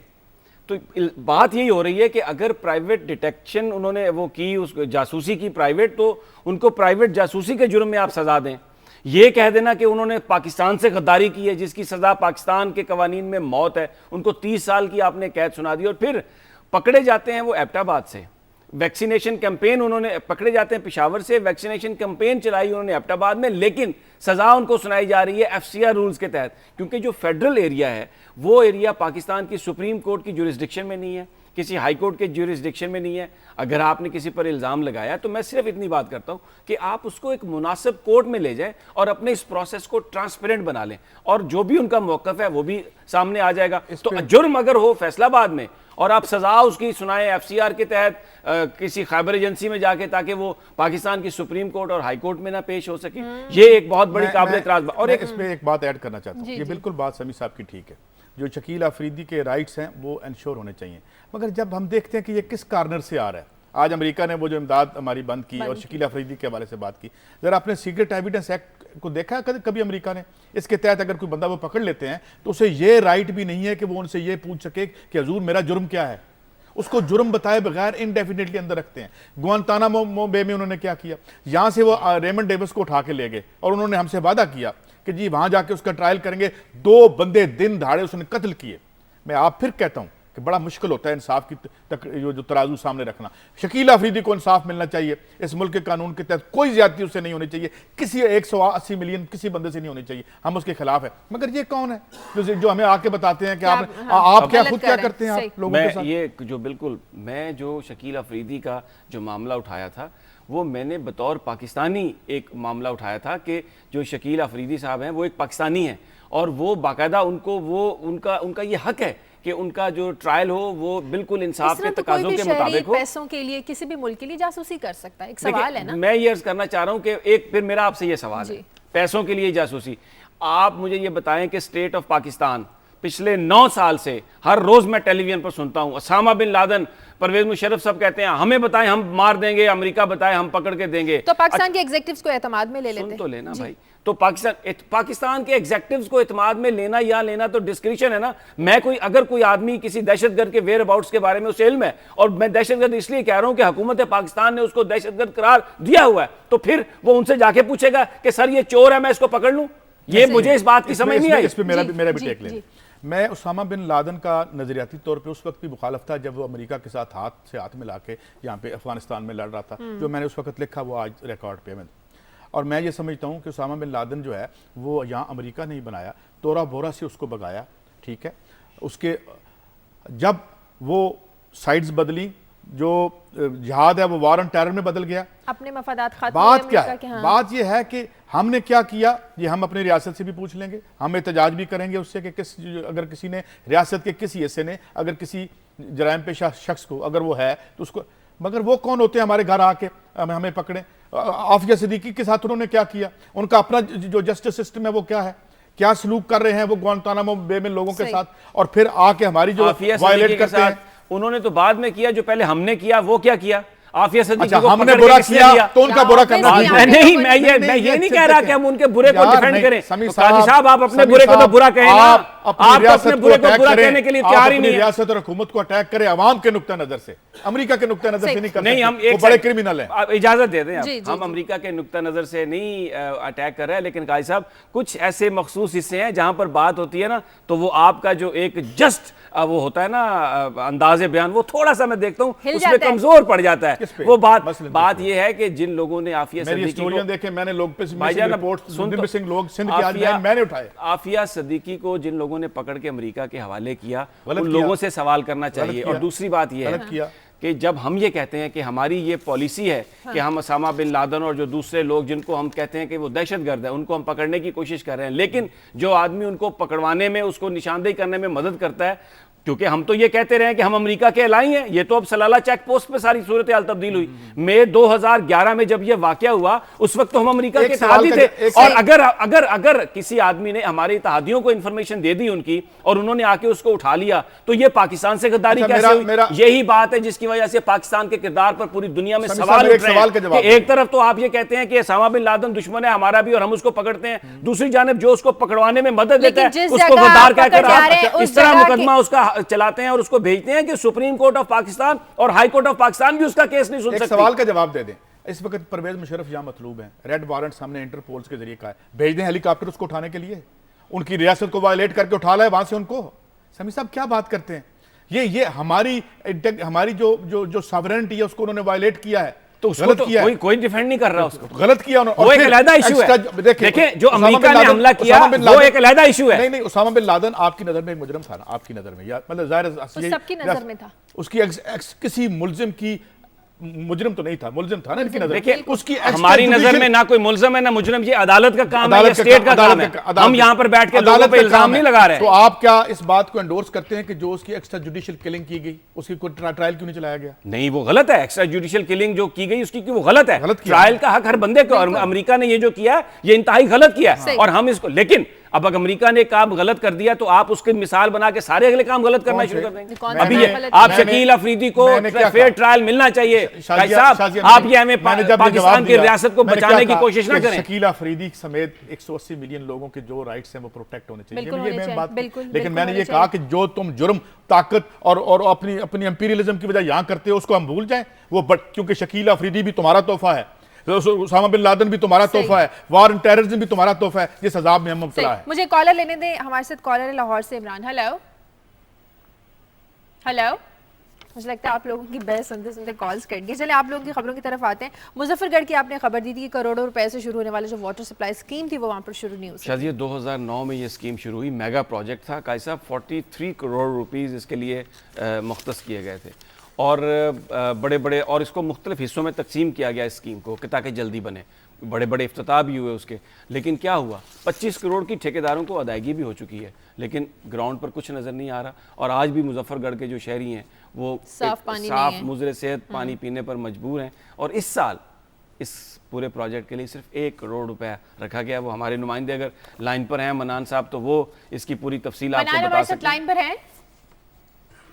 तो बात यही हो रही है कि अगर प्राइवेट डिटेक्शन उन्होंने वो की, उस जासूसी की प्राइवेट, तो उनको प्राइवेट जासूसी के जुर्म में आप सजा दें। ये कह देना कि उन्होंने पाकिस्तान से गद्दारी की है जिसकी सज़ा पाकिस्तान के कवानीन में मौत है, उनको 30 साल की आपने कैद सुना दी, और फिर पकड़े जाते हैं वो एबटाबाद से। वैक्सीनेशन कैंपेन उन्होंने, पकड़े जाते हैं पेशावर से, वैक्सीनेशन कैंपेन चलाई उन्होंने एबटाबाद में, लेकिन सज़ा उनको सुनाई जा रही है FCR रूल्स के तहत, क्योंकि जो फेडरल एरिया है वो एरिया पाकिस्तान की सुप्रीम कोर्ट की जुरिस्डिक्शन में नहीं है, किसी हाई कोर्ट के जुरिस्डिक्शन में नहीं है। अगर आपने किसी पर इल्ज़ाम लगाया तो मैं सिर्फ इतनी बात करता हूं कि आप उसको एक मुनासिब कोर्ट में ले जाएं और अपने इस प्रोसेस को ट्रांसपेरेंट बना लें, और जो भी उनका मौक़िफ़ है वो भी सामने आ जाएगा। तो जुर्म अगर हो फैसलाबाद में और आप सज़ा उसकी सुनाएं FCR के तहत किसी खैबर एजेंसी में जाके, ताकि वो पाकिस्तान की सुप्रीम कोर्ट और हाई कोर्ट में ना पेश हो सके, ये एक बहुत बड़ी काबिल एतराज़। और इसमें एक बात ऐड करना चाहता हूँ, ये बिल्कुल बात समी साहब की ठीक है, जो शकील अफरीदी के राइट्स हैं वो इंश्योर होने चाहिए, मगर जब हम देखते हैं कि ये किस कार्नर से आ रहा है, आज अमेरिका ने वो जो इमदाद हमारी बंद की और शकील अफरीदी के हवाले से बात की, जरा आपने सीक्रेट एविडेंस एक्ट को देखा है कभी अमेरिका ने? इसके तहत अगर कोई बंदा वो पकड़ लेते हैं तो उसे ये राइट भी नहीं है कि वो उनसे ये पूछ सके कि हजूर मेरा जुर्म क्या है। उसको जुर्म बताए बगैर इनडेफिनेटली अंदर रखते हैं। गुआंतानामो बे में उन्होंने क्या किया, यहाँ से वो रेमंड डेविस को उठा के ले गए और उन्होंने हमसे वादा किया कि जी वहां जाके उसका ट्रायल करेंगे। 2 बंदे दिन दहाड़े उसने कत्ल किए। मैं आप फिर कहता हूं कि बड़ा मुश्किल होता है इंसाफ की जो तराजू सामने रखना। शकील अफरीदी को इंसाफ मिलना चाहिए, इस मुल्क के कानून के तहत कोई ज्यादती उससे नहीं होनी चाहिए, किसी 180 मिलियन किसी बंदे से नहीं होनी चाहिए, हम उसके खिलाफ है। मगर ये कौन है जो हमें आके बताते हैं कि आप क्या खुद क्या करते हैं आप लोगों के साथ? ये जो बिल्कुल मैं जो शकील अफरीदी का जो मामला उठाया था वो मैंने बतौर पाकिस्तानी एक मामला उठाया था कि जो शकील अफरीदी साहब हैं वो एक पाकिस्तानी हैं और वो बाकायदा उनको वो उनका ये हक है कि उनका जो ट्रायल हो वो बिल्कुल इंसाफ के तकाज़ों के मुताबिक हो। पैसों के लिए किसी भी मुल्क के लिए जासूसी कर सकता है, एक सवाल है ना। मैं ये अर्ज करना चाह रहा हूं कि एक फिर मेरा आपसे ये सवाल है, पैसों के लिए जासूसी, आप मुझे ये बताएं कि स्टेट ऑफ पाकिस्तान पिछले 9 साल से हर रोज मैं टेलीविजन पर सुनता हूं, उसामा बिन लादेन, परवेज मुशर्रफ सब कहते हैं हमें बताएं हम मार देंगे, अमेरिका बताए हम पकड़ के देंगे। तो पाकिस्तान के एग्जीक्यूटिव्स को एतमाद में ले लेते हैं। तो लेना भाई, तो पाकिस्तान के एग्जीक्यूटिव्स को एतमाद में लेना या लेना तो डिस्क्रिप्शन है ना। मैं अगर कोई आदमी किसी दहशतगर्द के वेयर अबाउट्स के बारे में उसे इल्म है, और मैं दहशतगर्द इसलिए कह रहा हूं कि हुकूमत पाकिस्तान ने उसको दहशतगर्द करार दिया हुआ है, तो फिर वो उनसे जाके पूछेगा कि सर ये चोर है मैं इसको पकड़ लूं? ये मुझे इस बात की समझ नहीं आई। इस पे मेरा भी टेक ले। मैं उसामा बिन लादेन का नजरियाती तौर पे उस वक्त भी मुखालफ था जब वो अमेरिका के साथ हाथ से हाथ मिला के यहाँ पे अफगानिस्तान में लड़ रहा था। जो मैंने उस वक्त लिखा वो आज रिकॉर्ड पे में, और मैं ये समझता हूँ कि उसामा बिन लादेन जो है वो यहाँ अमेरिका नहीं बनाया, तोरा बोरा से उसको भगाया, ठीक है। उसके जब वो साइड्स बदली, जो जिहाद है वो वार ऑन टेरर में बदल गया, अपने मफादात खत्म। बात क्या है? बात ये है कि हमने क्या किया, ये हम अपनी रियासत से भी पूछ लेंगे, हम एहतजाज भी करेंगे उससे कि अगर किसी ने रियासत के किसी हिस्से ने अगर किसी जराइम पेशा शख्स को अगर वो है तो उसको, मगर वो कौन होते हैं हमारे घर आके हमें पकड़े? आफिया सिद्दीकी के साथ उन्होंने क्या किया? उनका अपना जो जस्टिस सिस्टम है वो क्या है, क्या सलूक कर रहे हैं वो गुआंतानामो बे में लोगों के साथ, और फिर आके हमारी जो वायलेट करते हैं। उन्होंने तो बाद में किया, जो पहले हमने किया वो क्या किया? आफिया सिद्दीकी को हमने बुरा किया तो उनका बुरा करना नहीं। मैं ये नहीं कह रहा कि हम उनके बुरे को डिफेंड करें। काजी साहब आप अपने बुरे को तो बुरा कहें ना। आप तो अपने बुरे को बुरा कहने के लिए तैयार ही नहीं है। रियासत और हुकूमत को अटैक करे अवाम के नुक्ता नजर से, अमेरिका के नुक्ता नजर से नहीं करते। नहीं, हम वो बड़े क्रिमिनल हैं। आप इजाजत दे दें, जी, हम अमेरिका के नुक्ता नजर से नहीं अटैक कर रहे हैं, लेकिन काजी साहब कुछ ऐसे मखसूस हिस्से हैं जहां पर बात होती है ना, तो वो आपका जो एक जस्ट वो होता है ना अंदाजे बयान, वो थोड़ा सा मैं देखता हूँ उसमें कमजोर पड़ जाता है। वो बात ये है कि जिन लोगों ने आफिया सदीकी को देखे, मैंने लोग पे भाईजान लोग सिंध के आज मैंने उठाए, आफिया सदीकी को जिन लोगों ने पकड़ के अमेरिका के हवाले किया, उन लोगों से सवाल करना चाहिए। और दूसरी बात यह है कि जब हम ये कहते हैं कि हमारी ये पॉलिसी है कि हम उसामा बिन लादेन और जो दूसरे लोग जिनको हम कहते हैं कि वो दहशतगर्द है, उनको हम पकड़ने की कोशिश कर रहे हैं, लेकिन जो आदमी उनको पकड़वाने में, उसको निशानदेही करने में मदद करता है, क्योंकि हम तो ये कहते रहे हैं कि हम अमेरिका के एलाई हैं, ये तो अब सलाला चेक पोस्ट पे सारी सूरत हाल तब्दील हुई। मई 2011 में जब ये वाकया हुआ, उस वक्त तो हम अमेरिका के इत्तेहादी थे। और अगर किसी आदमी ने हमारे इत्तेहादियों को इंफॉर्मेशन दे दी उनकी और उन्होंने आके उसको उठा लिया, तो ये पाकिस्तान से गद्दारी कैसे हुई? यही बात है जिसकी वजह से पाकिस्तान के किरदार पर पूरी दुनिया में सवाल उठ रहे हैं। एक तरफ तो आप ये कहते हैं कि उसामा बिन लादेन दुश्मन है हमारा भी और हम उसको पकड़ते हैं, दूसरी जानिब जो उसको पकड़वाने में मदद देता है उसको गद्दार कहकर इस तरह मुकदमा उसका चलाते हैं और उसको भेजते हैं कि सुप्रीम कोर्ट ऑफ पाकिस्तान और हाई कोर्ट ऑफ पाकिस्तान भी उसका केस नहीं सुन सकती। सवाल का जवाब दे दें, इस वक्त परवेज मुशर्रफ यहाँ मतलूब हैं, रेड वारंट सामने इंटरपोल के जरिए का है, भेज दें हेलीकॉप्टर उसको उठाने के लिए, उनकी रियासत को वायलेट करके उठा लाए वहां से उनको। समी साहब क्या बात करते हैं, ये हमारी जो सॉवरेनिटी है उसको उन्होंने वायलेट किया है, तो गलत किया, कोई डिफेंड नहीं कर रहा उसको, गलत किया उन्होंने। वो एक अलग इशू है, देखें जो अमेरिका ने हमला किया वो एक अलग इशू है। नहीं, उसामा बिन लादेन आपकी नजर में एक मुजरिम था ना, आपकी नजर में, या मतलब जाहिर सबकी नजर में था, उसकी किसी मुल्जिम की मुजरिम तो नहीं था, मुल्जिम था ना इनकी नजर। देखिए उसकी हमारी नजर में ना कोई मुल्जिम है ना मुजरिम, ये अदालत का काम है, स्टेट का काम है, हम यहाँ पर बैठ के लोगों पे इल्जाम नहीं लगा रहे। तो आप क्या इस बात को एंडोर्स करते हैं कि जो उसकी एक्स्ट्रा जुडिशियल किलिंग की गई उसकी कोई ट्रायल क्यों नहीं चलाया गया? नहीं, वो गलत है, एक्स्ट्रा जुडिशियल किलिंग जो की गई उसकी वो गलत है, ट्रायल का हक हर बंदे को, और अमेरिका ने ये जो किया ये इंतहाई गलत किया है और हम इसको, लेकिन अब अगर अमेरिका ने काम गलत कर दिया तो आप उसकी मिसाल बना के सारे अगले काम गलत करना शुरू कर देंगे। अभी ये आप शकील अफरीदी को फेयर ट्रायल मिलना चाहिए साहब, आप ये हमें पाकिस्तान की रियासत को बचाने की कोशिश ना करें। शकील अफरीदी समेत 180 मिलियन लोगों के जो राइट्स हैं वो प्रोटेक्ट होने चाहिए, लेकिन मैंने ये कहा कि जो तुम जुर्म, ताकत और अपनी इंपीरियलिज्म की वजह यहां करते हो उसको हम भूल जाएं, वो क्योंकि शकील अफरीदी भी तुम्हारा तोहफा है, उसामा बिन लादेन भी तुम्हारा तोहफा है, वार एंड टेररिज्म भी तुम्हारा तोहफा है, ये सजाब में हम मुब्तला है। मुझे कॉलर लेने दें, हमारे साथ कॉलर है लाहौर से इमरान। हेलो, मुझे लगता है आप लोगों की बहस सुनते सुनते कॉल्स कट गई। चले आप लोगों की खबरों की तरफ आते हैं। मुजफ्फरगढ़ की आपने खबर दी थी कि करोड़ों रुपए से शुरू होने वाले जो वाटर सप्लाई स्कीम थी वो वहां पर शुरू नहीं हुई। शायद 2009 में ये स्कीम शुरू हुई, मेगा प्रोजेक्ट था कायसा, 43 करोड़ रुपीस इसके लिए मुख्तस किए गए थे और बड़े बड़े, और इसको मुख्तलिफ हिस्सों में तकसीम किया गया इस स्कीम को कि ताकि जल्दी बने, बड़े बड़े इफ्तिताह भी हुए उसके। लेकिन क्या हुआ, 25 करोड़ की ठेकेदारों को अदायगी भी हो चुकी है, लेकिन ग्राउंड पर कुछ नज़र नहीं आ रहा। और आज भी मुजफ्फरगढ़ के जो शहरी हैं वो साफ मुज़र सेहत पानी पीने पर मजबूर हैं। और इस साल इस पूरे प्रोजेक्ट के लिए सिर्फ 1 करोड़ रुपया रखा गया। वो हमारे नुमाइंदे अगर लाइन पर हैं मनान साहब, तो वो इसकी पूरी तफसील आपको बता सकते हैं। लाइन पर हैं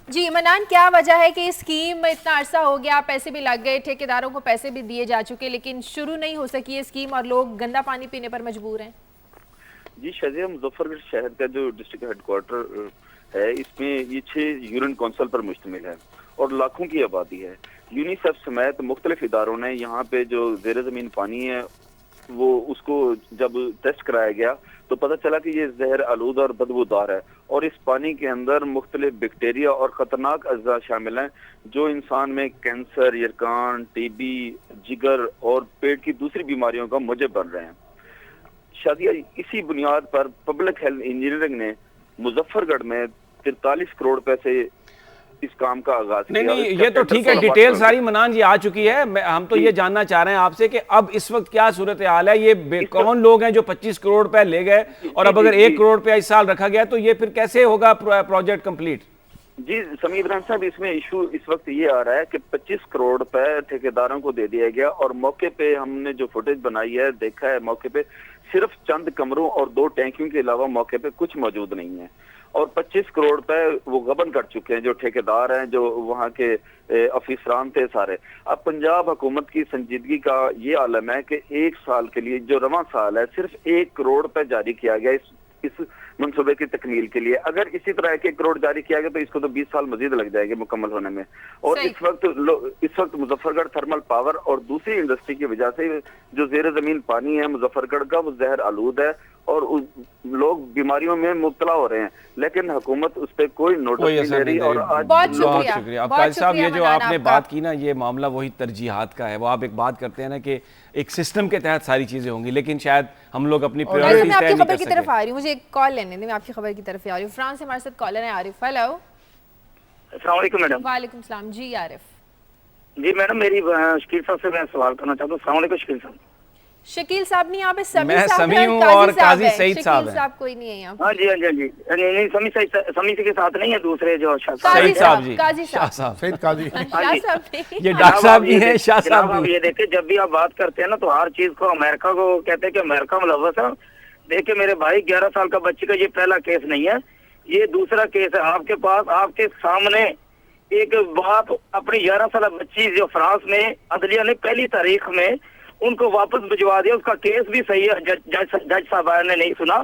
जी मनान, क्या वजह है कि स्कीम में इतना अरसा हो गया, पैसे भी लग गए, ठेकेदारों को पैसे भी दिए जा चुके, लेकिन शुरू नहीं हो सकी ये स्कीम और लोग गंदा पानी पीने पर मजबूर हैं? जी शाजिया, मुजफ्फरगढ़ शहर का जो डिस्ट्रिक्ट हेडक्वार्टर है, इसमें ये 6 यूनियन काउंसिल पर मुश्तमिल है और लाखों की आबादी है। यूनिसेफ समेत मुख्तलिफ इदारों ने यहाँ पे जो ज़ेर ज़मीन पानी है वो उसको जब टेस्ट कराया गया तो पता चला कि ये जहर आलूद और बदबूदार है और इस पानी के अंदर मुख्तलिफ बैक्टीरिया और ख़तरनाक अज्जा शामिल हैं जो इंसान में कैंसर, यरकान, टीबी, जिगर और पेट की दूसरी बीमारियों का मुजब बन रहे हैं। शादिया, इसी बुनियाद पर पब्लिक हेल्थ इंजीनियरिंग ने मुजफ्फरगढ़ में 43 करोड़ पैसे इस काम का आगाज किया। नहीं, ये तो ठीक है, डिटेल सारी मनान जी आ चुकी है। हम तो ये जानना चाह रहे हैं आपसे कि अब इस वक्त क्या सूरत हाल है, ये कौन लोग हैं जो 25 करोड़ रुपए ले गए और अब अगर 1 करोड़ रुपया इस साल रखा गया तो ये फिर कैसे होगा प्रोजेक्ट कंप्लीट? जी समी इब्राहिम साहब, इसमें इशू इस वक्त ये आ रहा है कि 25 करोड़ रुपए ठेकेदारों को दे दिया गया और मौके पे हमने जो फुटेज बनाई है, देखा है, मौके पे सिर्फ चंद कमरों और 2 टैंकियों के अलावा मौके पे कुछ मौजूद नहीं है और 25 करोड़ रुपए वो गबन कर चुके हैं जो ठेकेदार हैं, जो वहाँ के अफिसरान थे सारे। अब पंजाब हुकूमत की संजीदगी का ये आलम है कि 1 साल के लिए जो रवां साल है सिर्फ 1 करोड़ रुपए जारी किया गया इस इस मंसूबे की तकमील के लिए। अगर इसी तरह 1 करोड़ जारी किया गया तो इसको तो 20 साल मजीद लग जाएंगे मुकम्मल होने में। और इस वक्त मुजफ्फरगढ़ थर्मल पावर और दूसरी इंडस्ट्री की वजह से जो जेर जमीन पानी है मुजफ्फरगढ़ का वो जहर आलूद है और लोग बीमारियों में मुब्तला हो रहे हैं, लेकिन हुकूमत उस पर कोई नोटिस नहीं ले रही। और आज बहुत शुक्रिया अब काजी साहब, ये जो आपने बात की ना, ये मामला वही तरजीहात का है। वो आप एक बात करते हैं ना कि एक सिस्टम के तहत सारी चीजें होंगी, लेकिन शायद हम लोग अपनी प्रायोरिटी मैं आपकी खबर की तरफ आ रही हूँ, मुझे एक कॉल लेने दें, मैं आपकी खबर की तरफ आ रही हूँ। फ्रांस से हमारे साथ कॉलर है आरिफ। हेलो। अस्सलाम वालेकुम मैडम। वालेकुम सलाम जी आरिफ। जी मैडम, मेरी शकील साहब से मैं सवाल करना चाहता हूँ। अस्सलाम वालेकुम शकील साहब। शकील साहब नहीं, यहाँ पे समी मैं साहब समी हैं हूँ और और काजी हैं। सईद साहब शकील साहब कोई नहीं है यहाँ पे। हाँ जी हाँ जी हाँ जी। नहीं समी के साथ नहीं है, दूसरे जो सईद साहब जी, काजी शाह साहब, सईद काजी। शाह साहब नहीं। ये डॉक्टर साहब भी हैं, शाह जनाब साहब आप भी। ये देखे, जब भी आप बात करते हैं ना तो हर चीज को अमेरिका को कहते हैं कि अमेरिका मुलव्वस है। देखिए मेरे भाई, 11 साल का बच्चे का ये पहला केस नहीं है, ये दूसरा केस है आपके पास। आपके सामने एक बाप अपनी 11 साल बच्ची जो फ्रांस में अदलिया ने पहली तारीख में उनको वापस भिजवा दिया, उसका केस भी सही है, जज साहब ने नहीं सुना।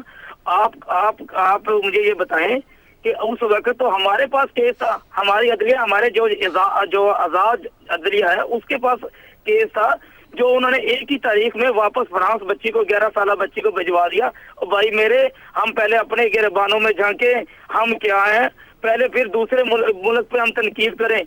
आप मुझे ये बताएं कि उस वक्त तो हमारे पास केस था, हमारी अदलिया, हमारे जो आजाद अदलिया है उसके पास केस था, जो उन्होंने एक ही तारीख में वापस फ्रांस बच्ची को 11 साल बच्ची को भिजवा दिया। और भाई मेरे, हम पहले अपने गिरबानों में झांके हम क्या हैं, पहले फिर दूसरे मुल्क पे हम तनकीद करें।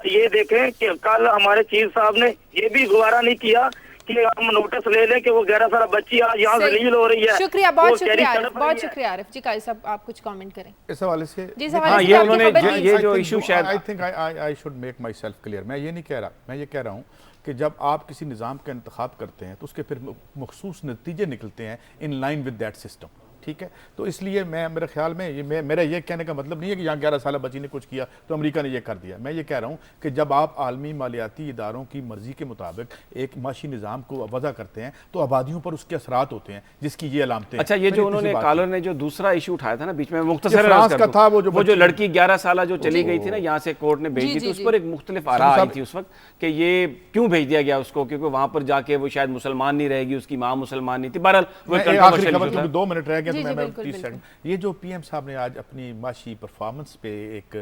ये देखें कि कल हमारे चीफ साहब ने ये भी गुजारा नहीं किया कि हम नोटिस ले लें कि वो 11 साल बच्ची आज यहाँ जलील हो रही है। शुक्रिया, बहुत शुक्रिया आरिफ जी। काजी साहब आप कुछ कमेंट करें इस हवाले से। जी, हाँ, ये उन्होंने ये जो इशू शायद I think I should make my self clear. मैं ये नहीं कह रहा, मैं ये कह रहा हूँ कि जब आप किसी निज़ाम का इंतखाब करते हैं तो उसके फिर मखसूस नतीजे निकलते हैं in line with that system, ठीक है। तो इसलिए मेरे ख्याल में ये मेरा ये कहने का मतलब नहीं है कि यहाँ 11 साल बच्ची ने कुछ किया तो अमेरिका ने ये कर दिया। मैं ये कह रहा हूँ कि जब आप आलमी मालियाती इदारों की मर्जी के मुताबिक एक माशी निज़ाम को वज़ा करते हैं तो आबादियों पर उसके असरात होते हैं, जिसकी ये अलामतें। अच्छा, ये जो उन्होंने कॉलर ने जो दूसरा इशू उठाया था ना बीच में, मुख्तसर फ्रांस का था, वो जो लड़की 11 साल जो चली गई थी ना, यहाँ से कोर्ट ने भेजी थी, उस पर एक मुख्तलिफ आरा आई थी उस वक्त कि ये क्यों भेज दिया गया उसको, क्योंकि वहां पर जाके वो शायद मुसलमान नहीं रहेगी, उसकी माँ मुसलमान नहीं थी। बहरहाल 2 मिनट रह गए तो मैं 30 सेकंड। ये जो पीएम साहब ने आज अपनी माशी परफॉर्मेंस पे एक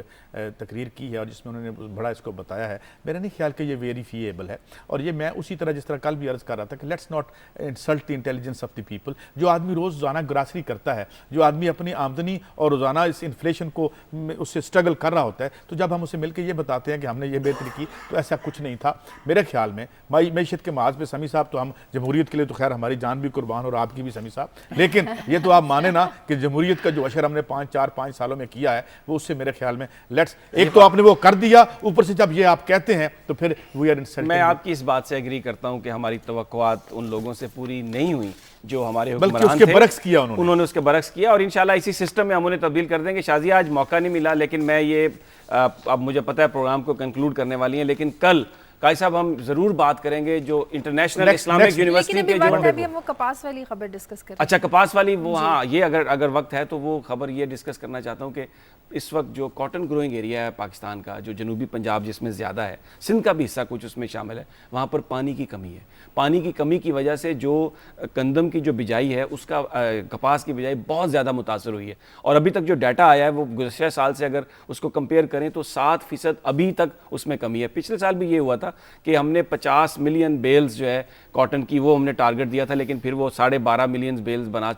तकरीर की है और जिसमें उन्होंने बड़ा इसको बताया है, मेरा नहीं ख्याल कि ये वेरीफिएबल है। और ये मैं उसी तरह जिस तरह कल भी अर्ज कर रहा था कि let's not insult the intelligence of the people. जो आदमी रोजाना ग्रासरी करता है, जो आदमी अपनी आमदनी और रोजाना इस इन्फ्लेशन को उससे स्ट्रगल कर रहा होता है, तो जब हम उसे मिलकर ये बताते हैं कि हमने ये बेहतरी की, तो ऐसा कुछ नहीं था मेरे ख्याल में। मीशत के महाज पे समी साहब, तो हम जमहूरियत के लिए तो खैर हमारी जान भी कुर्बान और आपकी भी समी साहब, लेकिन ये तो आप माने ना कि जमहूरियत का जो अशर हमने 5 सालों में किया है वो उससे मेरे ख्याल में एक तो आपने वो कर दिया, ऊपर से जब ये आप कहते हैं तो फिर वी आर इंसल्टिंग। मैं आपकी इस बात से एग्री करता हूं कि हमारी तवक्कुआत उन लोगों से पूरी नहीं हुई जो हमारे हुक्मरान थे, बरक्स किया उन्होंने उसके बरक्स किया, और इंशाल्लाह इसी सिस्टम में हम उन्हें तब्दील कर देंगे। शाजिया, आज मौका नहीं मिला, लेकिन मैं ये अब मुझे पता है प्रोग्राम को कंक्लूड करने वाली हैं, लेकिन कल काजी साहब हम जरूर बात करेंगे जो इंटरनेशनल इस्लामिक यूनिवर्सिटी के जो वो कपास वाली खबर डिस्कस करें। अच्छा, कपास वाली वो, हाँ, ये अगर वक्त है तो वो खबर ये डिस्कस करना चाहता हूँ कि इस वक्त जो कॉटन ग्रोइंग एरिया है पाकिस्तान का, जो जनूबी पंजाब जिसमें ज़्यादा है, सिंध का भी हिस्सा कुछ उसमें शामिल है, वहाँ पर पानी की कमी है। पानी की कमी की वजह से जो गंदम की जो बिजाई है उसका, कपास की बिजाई बहुत ज़्यादा मुतासर हुई है। और अभी तक जो डाटा आया है वो गुज़श्ता साल से अगर उसको कंपेयर करें तो 7% अभी तक उसमें कमी है। पिछले साल भी ये हुआ था कि हमने 50 मिलियन बेल्स जो है कॉटन की वो हमने टारगेट दिया था, लेकिन फिर वो 12.5 मिलियन बेल्स बना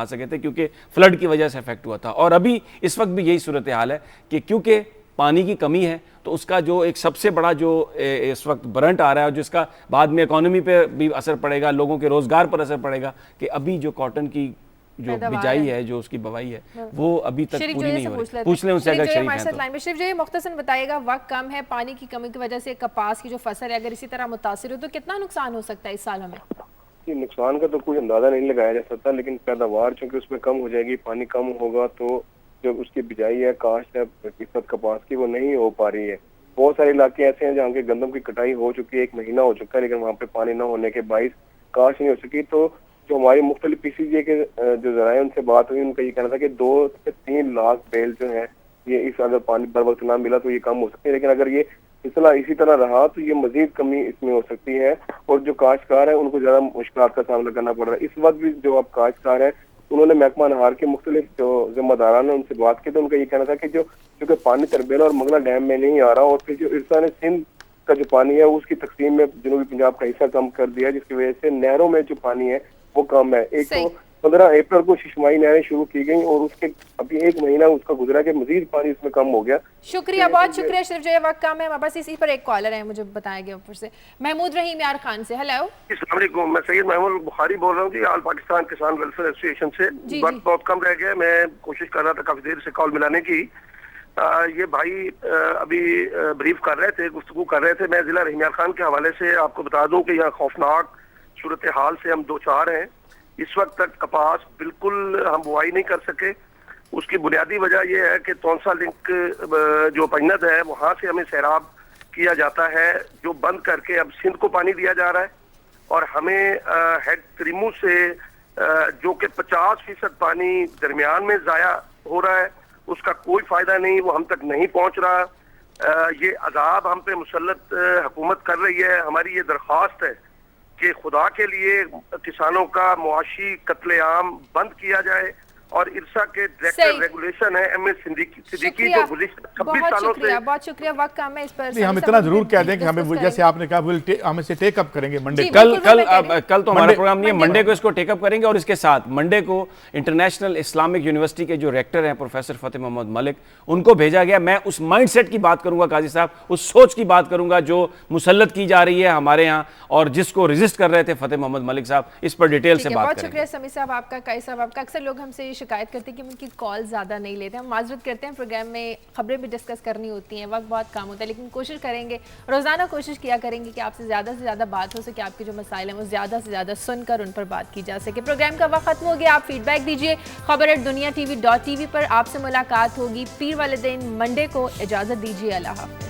सके थे क्योंकि फ्लड की वजह से इफेक्ट हुआ था। और अभी इस वक्त भी यही सूरत हाल है कि क्योंकि पानी की कमी है तो उसका जो एक सबसे बड़ा जो इस वक्त बरंट आ रहा है और जिसका बाद में इकोनॉमी पे भी असर पड़ेगा, लोगों के रोजगार पर असर पड़ेगा, कि अभी जो कॉटन की जो बिजाई है, जो उसकी बवाई है, वो अभी तक पूरी नहीं हो रही। पूछ लें उनसे अगर शरीफ हैं तो। शरीफ जी, मुख्तसर बताइएगा, वक्त कम है, पानी की कमी की वजह से कपास की जो फसल है अगर इसी तरह मुतासिर हो तो कितना नुकसान हो सकता है इस साल हमें? नुकसान का तो कोई अंदाजा नहीं लगाया जा सकता, लेकिन पैदावार चूंकि उसमें कम हो जाएगी, पानी कम होगा तो जो उसकी बिजाई है, काश्त है फीसद कपास की, वो नहीं हो पा रही है। बहुत सारे इलाके ऐसे हैं जहाँ के गंदम की कटाई हो चुकी है, 1 महीना हो चुका है, लेकिन वहाँ पे पानी न होने के बाइस काश्त नहीं हो सकी। तो जो हमारी मुख्तलिफ पीसीजे के जो जराए उनसे बात हुई, उनका ये कहना था कि 2 से 3 लाख बेल जो है ये इस अगर पानी बर वक्त ना मिला तो ये कम हो सकती है, लेकिन अगर ये इसी तरह रहा तो ये मजीद कमी इसमें हो सकती है और जो काश्तकार है उनको ज्यादा मुश्किल का सामना करना पड़ रहा है। इस वक्त भी जो अब काश्तकार है उन्होंने महकमा नहार के मुख्तलिफ जो जिम्मेदारान ने उनसे बात की, तो उनका ये कहना था कि जो क्योंकि पानी तरबेला और मंगला डैम में नहीं आ रहा, और फिर जो इरसा ने सिंध का जो पानी है उसकी तकसीम में जनूबी पंजाब का हिस्सा कम कर दिया, जिसकी वजह से नहरों में जो पानी है वो कम है। एक तो 15 अप्रैल को शिशमाई नहरें शुरू की गई और उसके अभी 1 महीना उसका गुजरा कि मजीद पानी उसमें कम हो गया। शुक्रिया, बहुत शुक्रिया शरीफ जो, वक्त कम है हमारे पास। इसी पर एक कॉलर है, मुझे बताया गया ऊपर से, महमूद रहीम यार खान से। हेलो, अस्सलाम वालेकुम, मैं सैयद महमूद बुखारी बोल रहा हूँ जी, ऑल पाकिस्तान किसान वेलफेयर एसोसिएशन से। वक्त बहुत कम रह गया, मैं कोशिश कर रहा था काफी देर से कॉल मिलाने की। ये भाई अभी ब्रीफ कर रहे थे, गुफ्तगू कर रहे थे। मैं जिला रहीम यार खान के हवाले से आपको बता दूं कि यहाँ खौफनाक सूरत हाल से हम 2-4 हैं। इस वक्त तक कपास बिल्कुल हम बुआई नहीं कर सके। उसकी बुनियादी वजह यह है कि तौंसा लिंक जो पंजद है वहाँ से हमें सैराब किया जाता है, जो बंद करके अब सिंध को पानी दिया जा रहा है, और हमें हेड त्रिमू से जो कि 50% पानी दरमियान में ज़ाया हो रहा है, उसका कोई फायदा नहीं, वो हम तक नहीं पहुंच रहा। ये अजाब हम पे मुसल्लत हुकूमत कर रही है। हमारी ये दरख्वास्त है कि खुदा के लिए किसानों का मुआशी कत्लेआम बंद किया जाए, और इरसा के डायरेक्टर रेगुलेशन है एमएस सिद्दीकी जो गुज़िश्ता 26 सालों से। बहुत शुक्रिया, वक्त कम है। इस पर हम इतना जरूर कह दें कि हमें जैसे आपने कहा हम इसे टेक अप करेंगे मंडे। कल तो हमारा प्रोग्राम नहीं है, मंडे को इसको टेकअप करेंगे, और इसके साथ मंडे को इंटरनेशनल इस्लामिक यूनिवर्सिटी के जो रेक्टर हैं प्रोफेसर फतेह मोहम्मद मलिक, उनको भेजा गया। मैं उस माइंडसेट की बात करूंगा काजी साहब, उस सोच की बात करूंगा जो मुसल्लत की जा रही है हमारे यहाँ, और जिसको रेजिस्ट कर रहे थे फतेह मोहम्मद मलिक साहब। इस पर डिटेल से बात करेंगे। बहुत शुक्रिया समी साहब आपका, काई साहब आपका। अक्सर लोग हमसे ये शिकायत करते हैं कि उनकी कॉल ज़्यादा नहीं लेते। हम माजरत करते हैं, प्रोग्राम में खबरें भी डिस्कस करनी होती हैं, वक्त बहुत कम होता है, लेकिन कोशिश करेंगे, रोज़ाना कोशिश किया करेंगे कि आपसे ज़्यादा बात हो सके, आपके जो मसाइल हैं वो ज़्यादा से ज़्यादा सुनकर उन पर बात की जा सके। प्रोग्राम का वक्त खत्म हो गया, आप फीडबैक दीजिए। खबर@duniatv.tv पर आपसे मुलाकात होगी पीर वाले दिन मंडे को। इजाज़त दीजिए, अल्लाह हाफ़िज़।